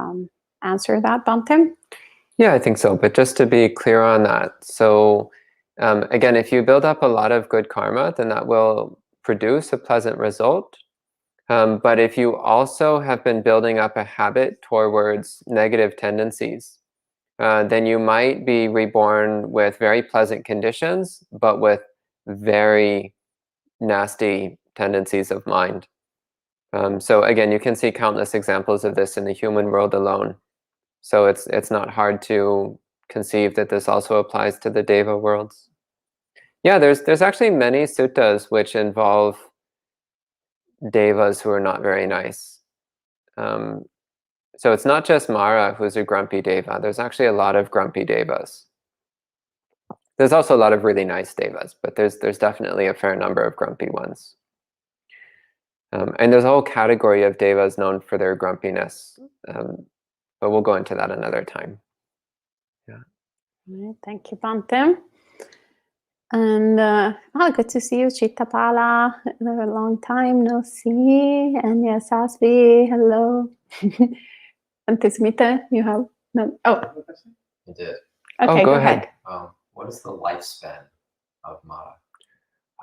answered that, Bhante. Yeah, I think so. But just to be clear on that. So again, if you build up a lot of good karma, then that will produce a pleasant result. But if you also have been building up a habit towards negative tendencies, then you might be reborn with very pleasant conditions, but with very nasty tendencies of mind. So again, you can see countless examples of this in the human world alone. So it's not hard to conceive that this also applies to the Deva worlds. Yeah, there's actually many suttas which involve Devas who are not very nice. So it's not just Māra who's a grumpy Deva. There's actually a lot of grumpy Devas. There's also a lot of really nice Devas, but there's definitely a fair number of grumpy ones. And there's a whole category of Devas known for their grumpiness. But we'll go into that another time. Yeah. Right, thank you, Bhante. And good to see you, Chittapala. A long time no see. And yes, Asvi, hello. Bhante Sumitra, you have no. Oh, I did. Okay, go ahead. What is the lifespan of Māra?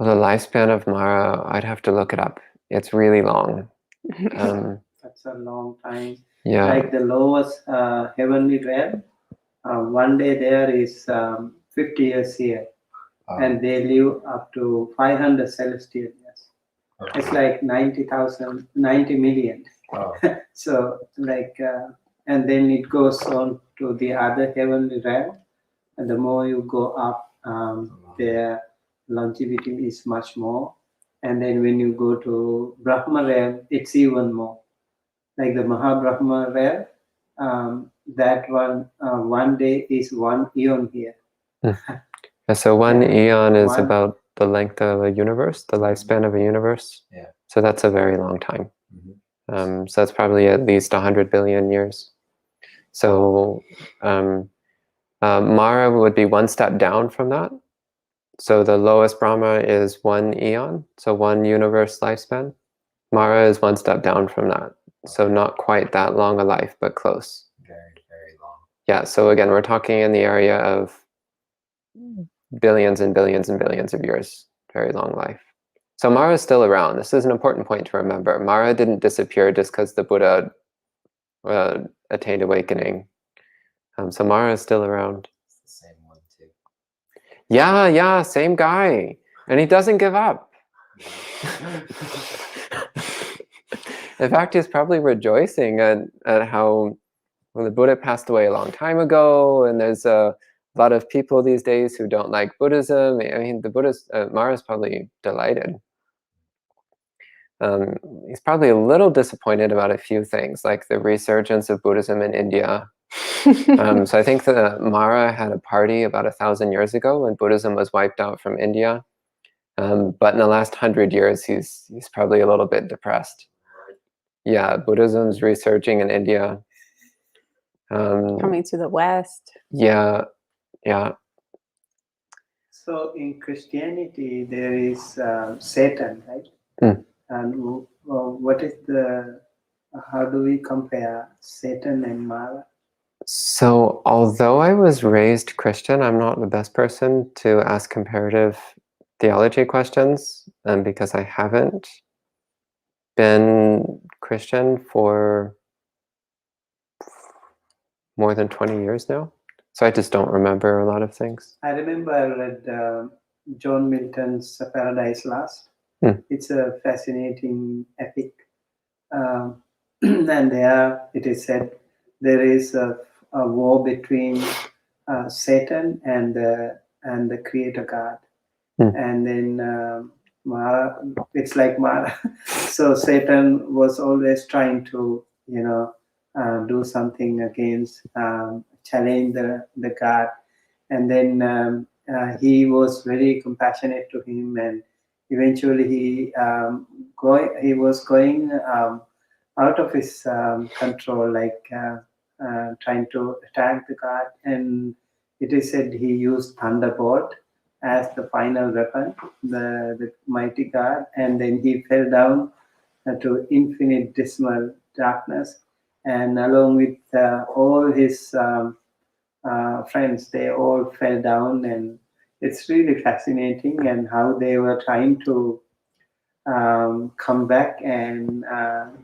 Well, the lifespan of Māra, I'd have to look it up. It's really long. That's a long time. Yeah. Like the lowest heavenly realm, one day there is 50 years here. And they live up to 500 celestial years. It's like 90 million. Oh, So like, and then it goes on to the other heavenly realm. And the more you go up, their longevity is much more. And then when you go to Brahma realm, it's even more. Like the Maha realm, that one day is 1 eon here. Yeah, so one Yeah. eon is One- about the length of a universe, the lifespan of a universe. Yeah. So that's a very long time. Mhm. So that's probably at least 100 billion years. So Māra would be one step down from that. So the lowest Brahma is 1 eon, so 1 universe lifespan. Māra is one step down from that. So not quite that long a life, but close. Very, very long. Yeah, so again, we're talking in the area of billions and billions and billions of years. Very long life. So Māra is still around. This is an important point to remember. Māra didn't disappear just because the Buddha attained awakening. So Māra is still around. It's the same one too. Yeah, same guy. And he doesn't give up. In fact, he's probably rejoicing at how the Buddha passed away a long time ago, and there's a lot of people these days who don't like Buddhism. I mean, the Buddha's Māra's probably delighted. He's probably a little disappointed about a few things, like the resurgence of Buddhism in India. So I think that Māra had a party about 1,000 years ago when Buddhism was wiped out from India. But in the last 100 years, he's probably a little bit depressed. Yeah, Buddhism's resurging in India. Coming to the West. Yeah. So in Christianity, there is Satan, right? And what is how do we compare Satan and Māra? So although I was raised Christian, I'm not the best person to ask comparative theology questions, because I haven't been Christian for more than 20 years now. So I just don't remember a lot of things. I remember I read John Milton's Paradise Lost. It's a fascinating epic. And there it is said there is a war between Satan and the Creator God. And then Māra, it's like Māra. So Satan was always trying to, do something against, challenge the God. And then he was very compassionate to him, and eventually he was going out of his control, like trying to attack the God. And it is said he used thunderbolt as the final weapon, the mighty God, and then he fell down to infinite dismal darkness, and along with all his friends, they all fell down. And it's really fascinating, and how they were trying to come back and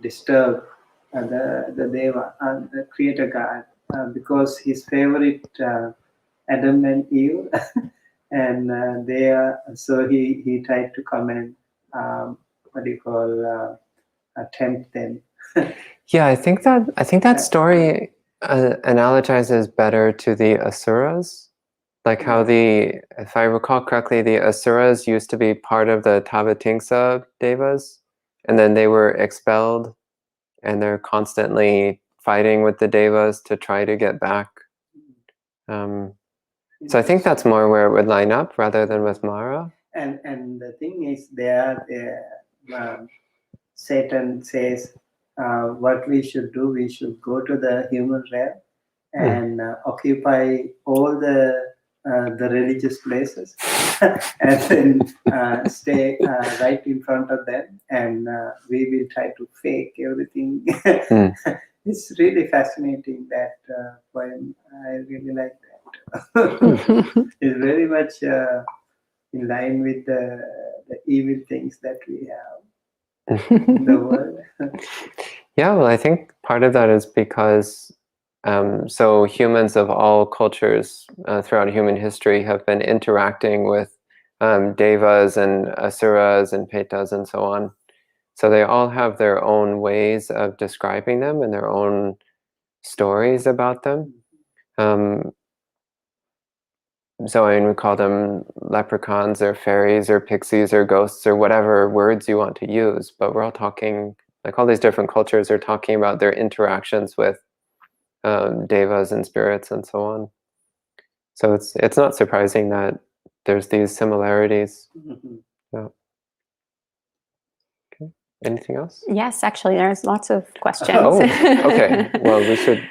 disturb the Deva, the Creator God, because his favorite Adam and Eve, and so he tried to come and tempt them. Yeah, I think that story analogizes better to the Asuras. Like how if I recall correctly, the Asuras used to be part of the Tavatimsa Devas, and then they were expelled, and they're constantly fighting with the Devas to try to get back. So I think that's more where it would line up rather than with Māra. And the thing is, Satan says what we should do, we should go to the human realm and occupy all the religious places and then stay right in front of them, and we will try to fake everything. It's really fascinating, that poem. I really like that. It's very much in line with the evil things that we have in the world. Yeah, well, I think part of that is because so humans of all cultures throughout human history have been interacting with devas and asuras and petas and so on. So they all have their own ways of describing them and their own stories about them. So I mean, we call them leprechauns or fairies or pixies or ghosts or whatever words you want to use, but we're all talking, like all these different cultures are talking about their interactions with devas and spirits and so on. So it's not surprising that there's these similarities. Yeah. Okay. Anything else? Yes, actually, there's lots of questions. Oh, okay. Well, we should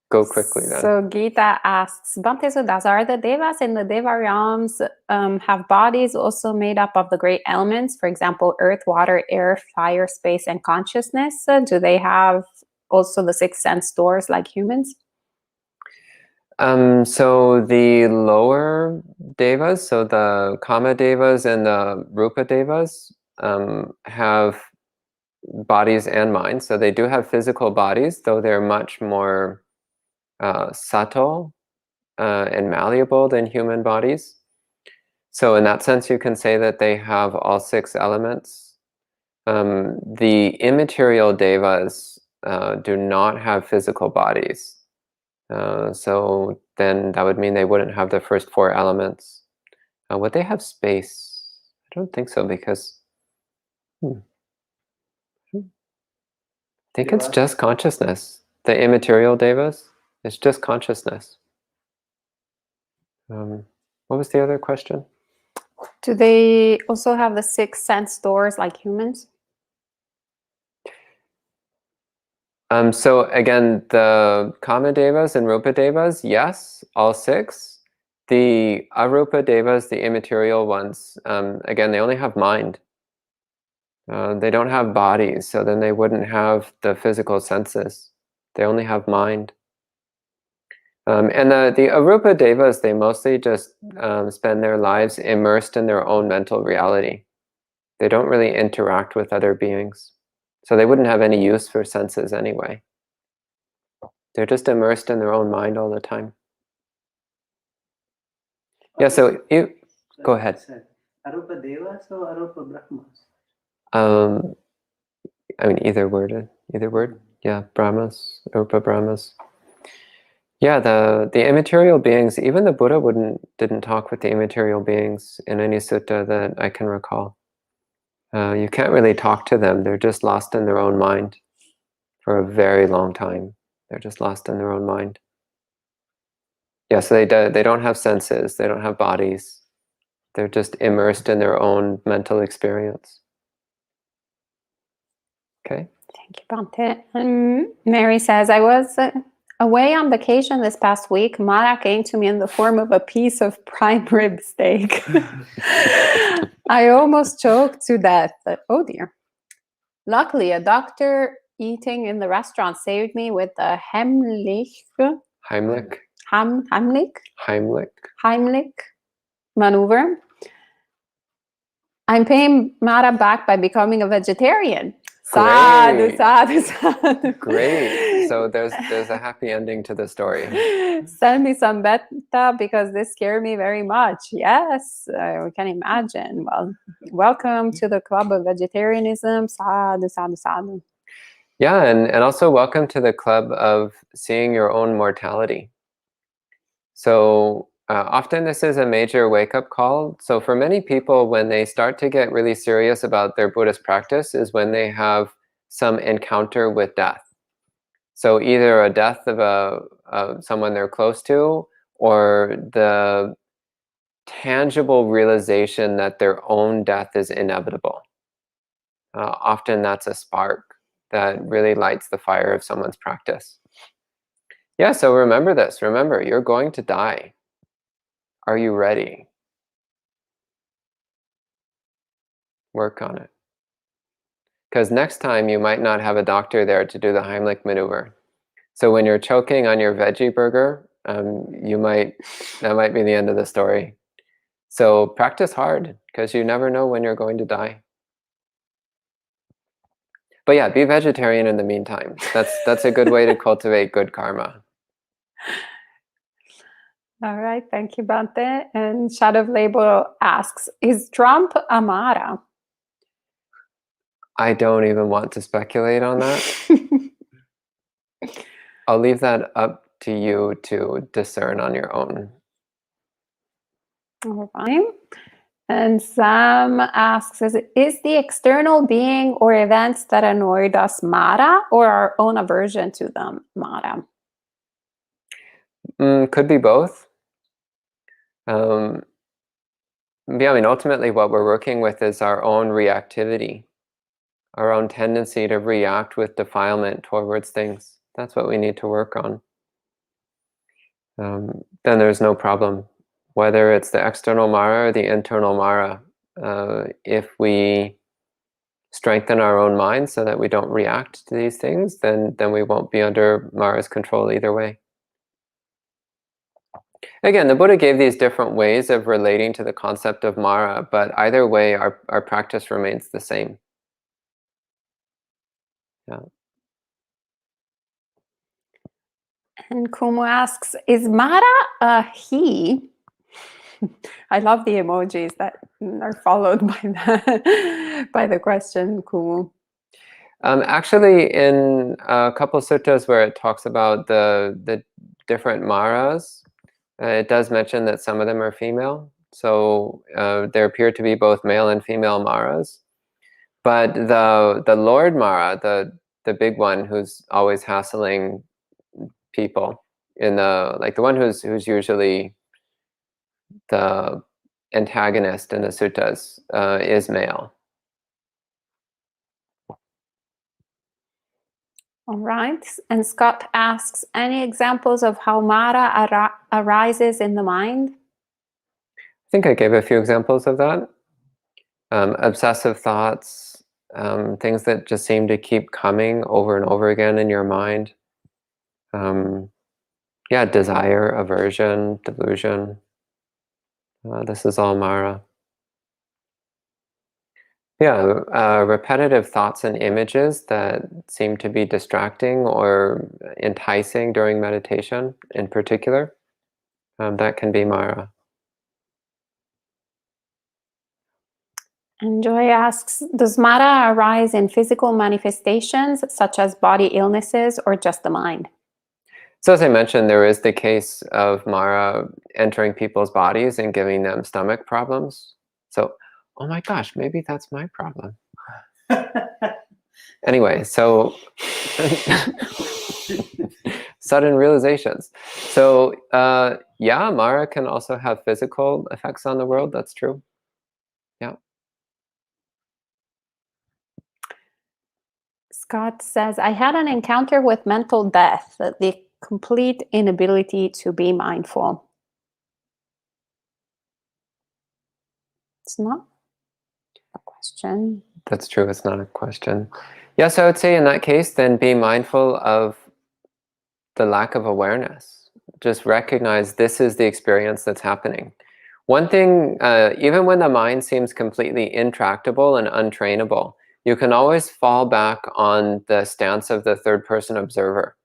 go quickly then. So Gita asks, Bhante Suddhāso, are the devas in the deva realms have bodies also made up of the great elements, for example, earth, water, air, fire, space, and consciousness? Do they have also the six sense doors like humans? So the lower devas, so the kama devas and the rupa devas, have bodies and minds. So they do have physical bodies, though they're much more subtle and malleable than human bodies. So in that sense, you can say that they have all six elements. The immaterial devas do not have physical bodies. So then that would mean they wouldn't have the first four elements. Would they have space? I don't think so, because I think it's just consciousness. The immaterial devas, it's just consciousness. What was the other question? Do they also have the six sense doors like humans? So again, the kama devas and rupa devas, yes, all six. The arupa devas, the immaterial ones, again, they only have mind. They don't have bodies, so then they wouldn't have the physical senses. They only have mind. And the arupa devas, they mostly just spend their lives immersed in their own mental reality. They don't really interact with other beings. So they wouldn't have any use for senses anyway. They're just immersed in their own mind all the time. Yeah, so you go ahead. Arupa devas or arupa brahmas? I mean, either word. Yeah, brahmas, arupa brahmas. Yeah, the immaterial beings, even the Buddha didn't talk with the immaterial beings in any sutta that I can recall. You can't really talk to them. They're just lost in their own mind for a very long time. They're just lost in their own mind. Yeah, so they don't have senses. They don't have bodies. They're just immersed in their own mental experience. Okay. Thank you, Bhante. And Mary says, I was away on vacation this past week. Māra came to me in the form of a piece of prime rib steak. I almost choked to death. Oh dear. Luckily, a doctor eating in the restaurant saved me with a Heimlich maneuver. I'm paying Māra back by becoming a vegetarian. Sadhu, sadhu, sadhu. Great. So there's a happy ending to the story. Send me some betta because this scared me very much. Yes, we can imagine. Well, welcome to the club of vegetarianism. Sadhu, sadhu, sadhu. Yeah, and also welcome to the club of seeing your own mortality. So often this is a major wake-up call. So for many people, when they start to get really serious about their Buddhist practice is when they have some encounter with death. So either a death of someone they're close to, or the tangible realization that their own death is inevitable. Often that's a spark that really lights the fire of someone's practice. Yeah, so remember this. Remember, you're going to die. Are you ready? Work on it. Because next time you might not have a doctor there to do the Heimlich maneuver. So when you're choking on your veggie burger, that might be the end of the story. So practice hard, because you never know when you're going to die. But yeah, be vegetarian in the meantime. That's a good way to cultivate good karma. All right, thank you, Bhante. And Shadow Label asks, is Trump a Māra? I don't even want to speculate on that. I'll leave that up to you to discern on your own. All right. And Sam asks, is the external being or events that annoyed us Māra, or our own aversion to them Māra? Could be both. Yeah, I mean, ultimately what we're working with is our own reactivity, our own tendency to react with defilement towards things. That's what we need to work on. Then there's no problem. Whether it's the external Māra or the internal Māra, if we strengthen our own mind so that we don't react to these things, then we won't be under Māra's control either way. Again, the Buddha gave these different ways of relating to the concept of Māra, but either way, our practice remains the same. Yeah. And Kumu asks, is Māra a he? I love the emojis that are followed by the question, Kumu. Actually, in a couple suttas where it talks about the different Māras, it does mention that some of them are female. So there appear to be both male and female Māras. But the Lord Māra, the big one who's always hassling people, the one who's usually the antagonist in the suttas, is male. All right. And Scott asks, any examples of how Māra arises in the mind? I think I gave a few examples of that. Obsessive thoughts, things that just seem to keep coming over and over again in your mind. Yeah, desire, aversion, delusion. This is all Māra. Yeah, repetitive thoughts and images that seem to be distracting or enticing during meditation in particular. That can be Māra. And Joy asks, does Māra arise in physical manifestations such as body illnesses or just the mind? So as I mentioned, there is the case of Māra entering people's bodies and giving them stomach problems. So, oh my gosh, maybe that's my problem. Anyway, so sudden realizations. So yeah, Māra can also have physical effects on the world. That's true. Yeah. Scott says, I had an encounter with mental death, the complete inability to be mindful. It's not a question. That's true. It's not a question. Yes, I would say in that case, then be mindful of the lack of awareness. Just recognize this is the experience that's happening. One thing, even when the mind seems completely intractable and untrainable, you can always fall back on the stance of the third-person observer.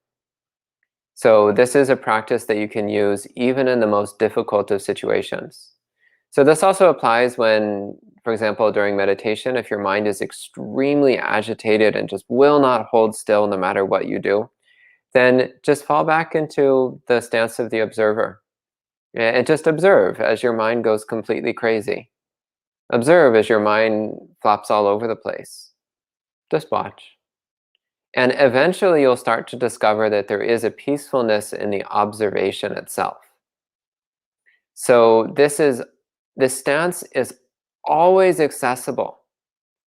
So this is a practice that you can use even in the most difficult of situations. So this also applies when, for example, during meditation, if your mind is extremely agitated and just will not hold still no matter what you do, then just fall back into the stance of the observer. And just observe as your mind goes completely crazy. Observe as your mind flops all over the place. Just watch. And eventually you'll start to discover that there is a peacefulness in the observation itself. So this stance is always accessible.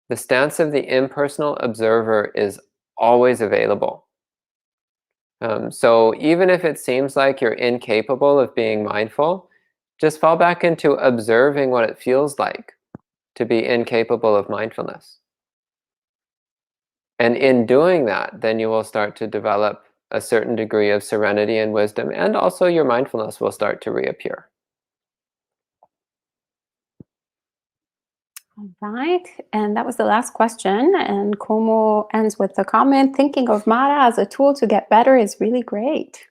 The stance of the impersonal observer is always available. So even if it seems like you're incapable of being mindful, just fall back into observing what it feels like to be incapable of mindfulness. And in doing that, then you will start to develop a certain degree of serenity and wisdom, and also your mindfulness will start to reappear. All right, and that was the last question. And Kumu ends with the comment, thinking of Māra as a tool to get better is really great.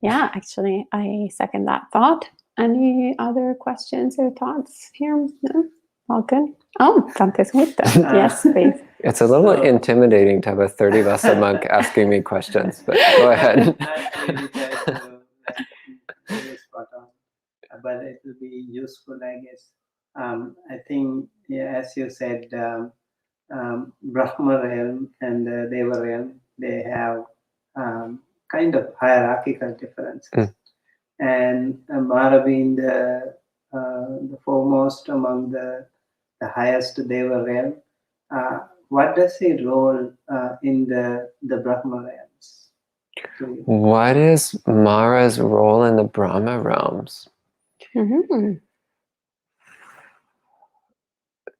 Yeah, actually, I second that thought. Any other questions or thoughts here? No? All good. Oh, Bhante Suddhāso. Yes, please. It's a little So- intimidating to have a 30 Vasa monk asking me questions, but go ahead. Not really try to very spot on, but it will be useful, I guess. I think, yeah, as you said, Brahma realm and Deva realm, they have kind of hierarchical differences. And Māra being the foremost among the highest Deva realm, what does he role in the Brahma realms? What is Mara's role in the Brahma realms? Mhm.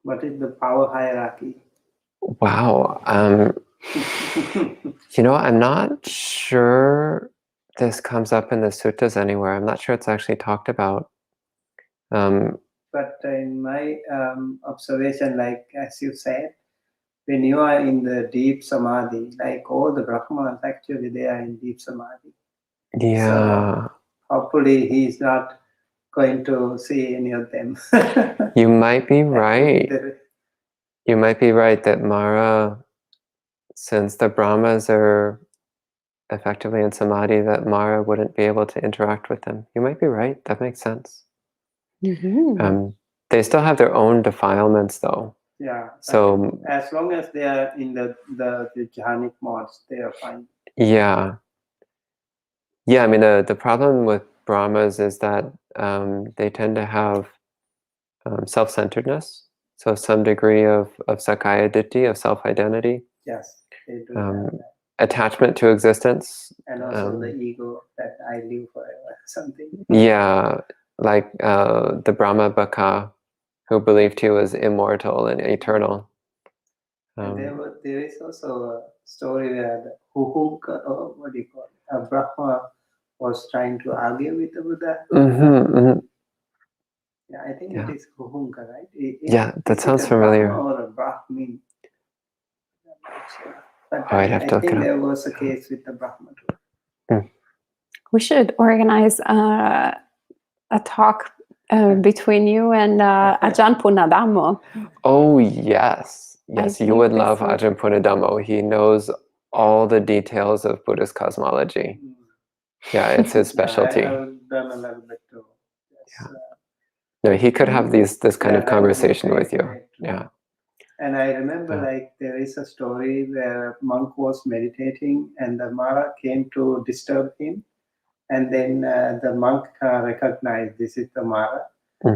What is the power hierarchy? Wow. You know, I'm not sure this comes up in the suttas anywhere. I'm not sure it's actually talked about. But in my observation, like as you said, when you are in the deep samadhi, like all the Brahmas, actually they are in deep samadhi. Yeah. So hopefully he's not going to see any of them. You might be right. You might be right that Mara, since the Brahmas are effectively in samadhi, that Mara wouldn't be able to interact with them. You might be right. That makes sense. Mhm. They still have their own defilements, though. Yeah. So as long as they are in the jhanic modes, they are fine. yeah. Yeah, I mean, the problem with Brahmas is that they tend to have self-centeredness. So some degree of Sakaya Ditti, of self-identity. Yes, they do have that. Attachment to existence. And also the ego that I live forever, something. Yeah, like the Brahma Baka, who believed he was immortal and eternal. And there is also a story where the Huhunka, or what do you call it? A Brahma was trying to argue with the Buddha. Yeah, I think it is Huhunka, right? Yeah, that sounds it a familiar. Brahma or a Brahmin? I'm not sure. But I'd have to look I think it up. there was a case with the Brahma too. We should organize a talk between you and Ajahn Punadhammo. Oh, yes. Yes, you think would this love would- Ajahn Punadhammo. He knows all the details of Buddhist cosmology. Yeah, it's his specialty. I've done a little bit too. Yes, No, he could have this kind of that conversation would be with you. great. Yeah. And I remember, like, there is a story where a monk was meditating and the Māra came to disturb him. And then the monk recognized this is the Māra.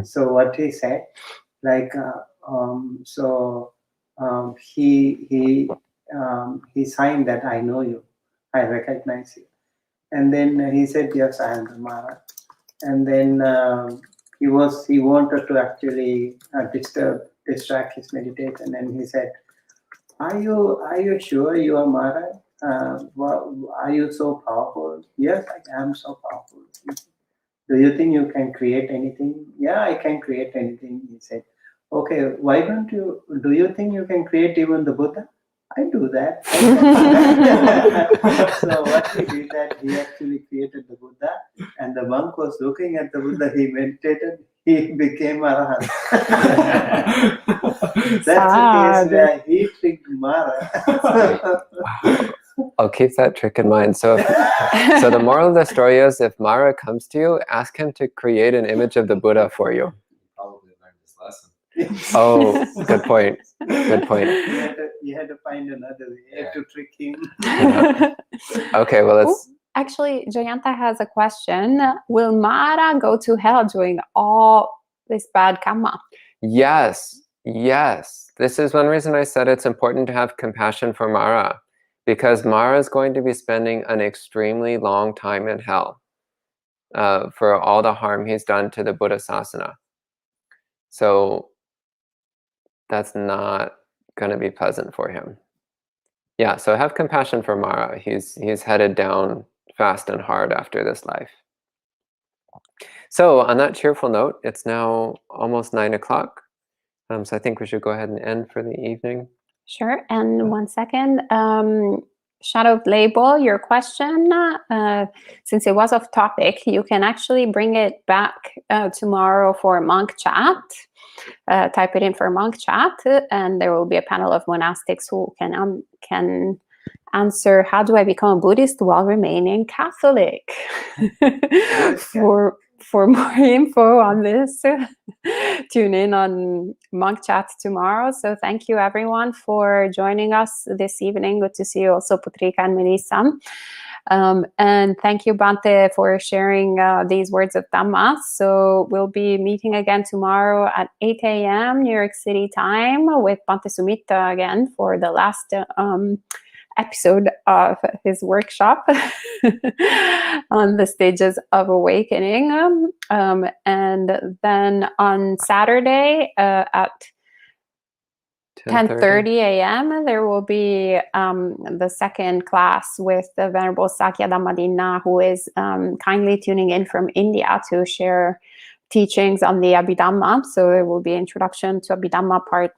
So what he said, like, he signed that I know you, I recognize you. And then he said, yes, I am the Māra. And then he wanted to actually distract his meditation, and he said, are you sure you are Māra? Are you so powerful? Yes, I am so powerful. Do you think you can create anything? Yeah, I can create anything, he said. Okay, why don't you, do you think you can create even the Buddha? I do that. So what he did that, he actually created the Buddha, and the monk was looking at the Buddha, he meditated, he became Arahant. That's the case where he tricked Māra. I'll keep that trick in mind. So the moral of the story is, if Māra comes to you, ask him to create an image of the Buddha for you. Probably learned this lesson. Oh, good point. Good point. You had to find another way to trick him. Okay, well, let's... Actually, Jayanta has a question. Will Māra go to hell doing all this bad karma? Yes, yes. This is one reason I said it's important to have compassion for Māra, because Māra is going to be spending an extremely long time in hell for all the harm he's done to the Buddha Sasana. So that's not going to be pleasant for him. Yeah, so have compassion for Māra. He's headed down fast and hard after this life. So on that cheerful note, it's now almost 9 o'clock. So I think we should go ahead and end for the evening. Sure. And 1 second. Shadow label your question. Since it was off topic, you can actually bring it back tomorrow for monk chat. Type it in for monk chat, and there will be a panel of monastics who can answer, how do I become a Buddhist while remaining Catholic? For more info on this, tune in on Monk Chat tomorrow. So thank you everyone for joining us this evening. Good to see you also, Putrika and Melissa. And thank you, Bhante, for sharing these words of Dhamma. So we'll be meeting again tomorrow at 8 a.m. New York City time with Bhante Sumita again for the last episode of his workshop on the stages of awakening. And then on Saturday at 10:30 a.m. there will be the second class with the Venerable Sakya Dhammadina, who is kindly tuning in from India to share teachings on the Abhidhamma. So it will be Introduction to Abhidhamma Part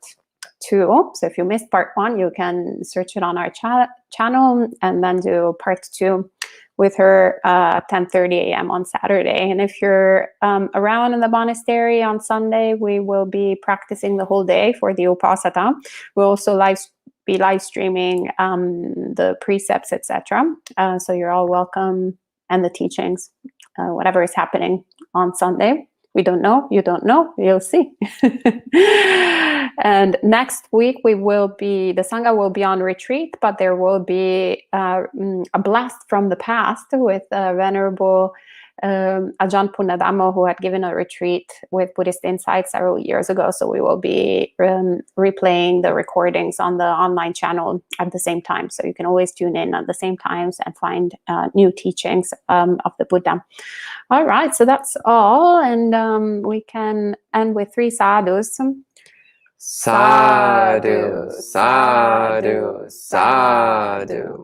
2. So if you missed Part 1, you can search it on our channel and then do Part 2 with her 10:30 a.m. on Saturday. And if you're around in the monastery on Sunday, we will be practicing the whole day for the Upasata. We'll also be live streaming the precepts, etc. So you're all welcome, and the teachings, whatever is happening on Sunday. We don't know, you don't know, you'll see. And next week the Sangha will be on retreat, but there will be a blast from the past with Venerable Ajahn Punadhammo, who had given a retreat with Buddhist Insight several years ago. So we will be replaying the recordings on the online channel at the same time. So you can always tune in at the same times and find new teachings of the Buddha. All right, so that's all. And we can end with 3 sadhus. Sadhu, sadhu, sadhu.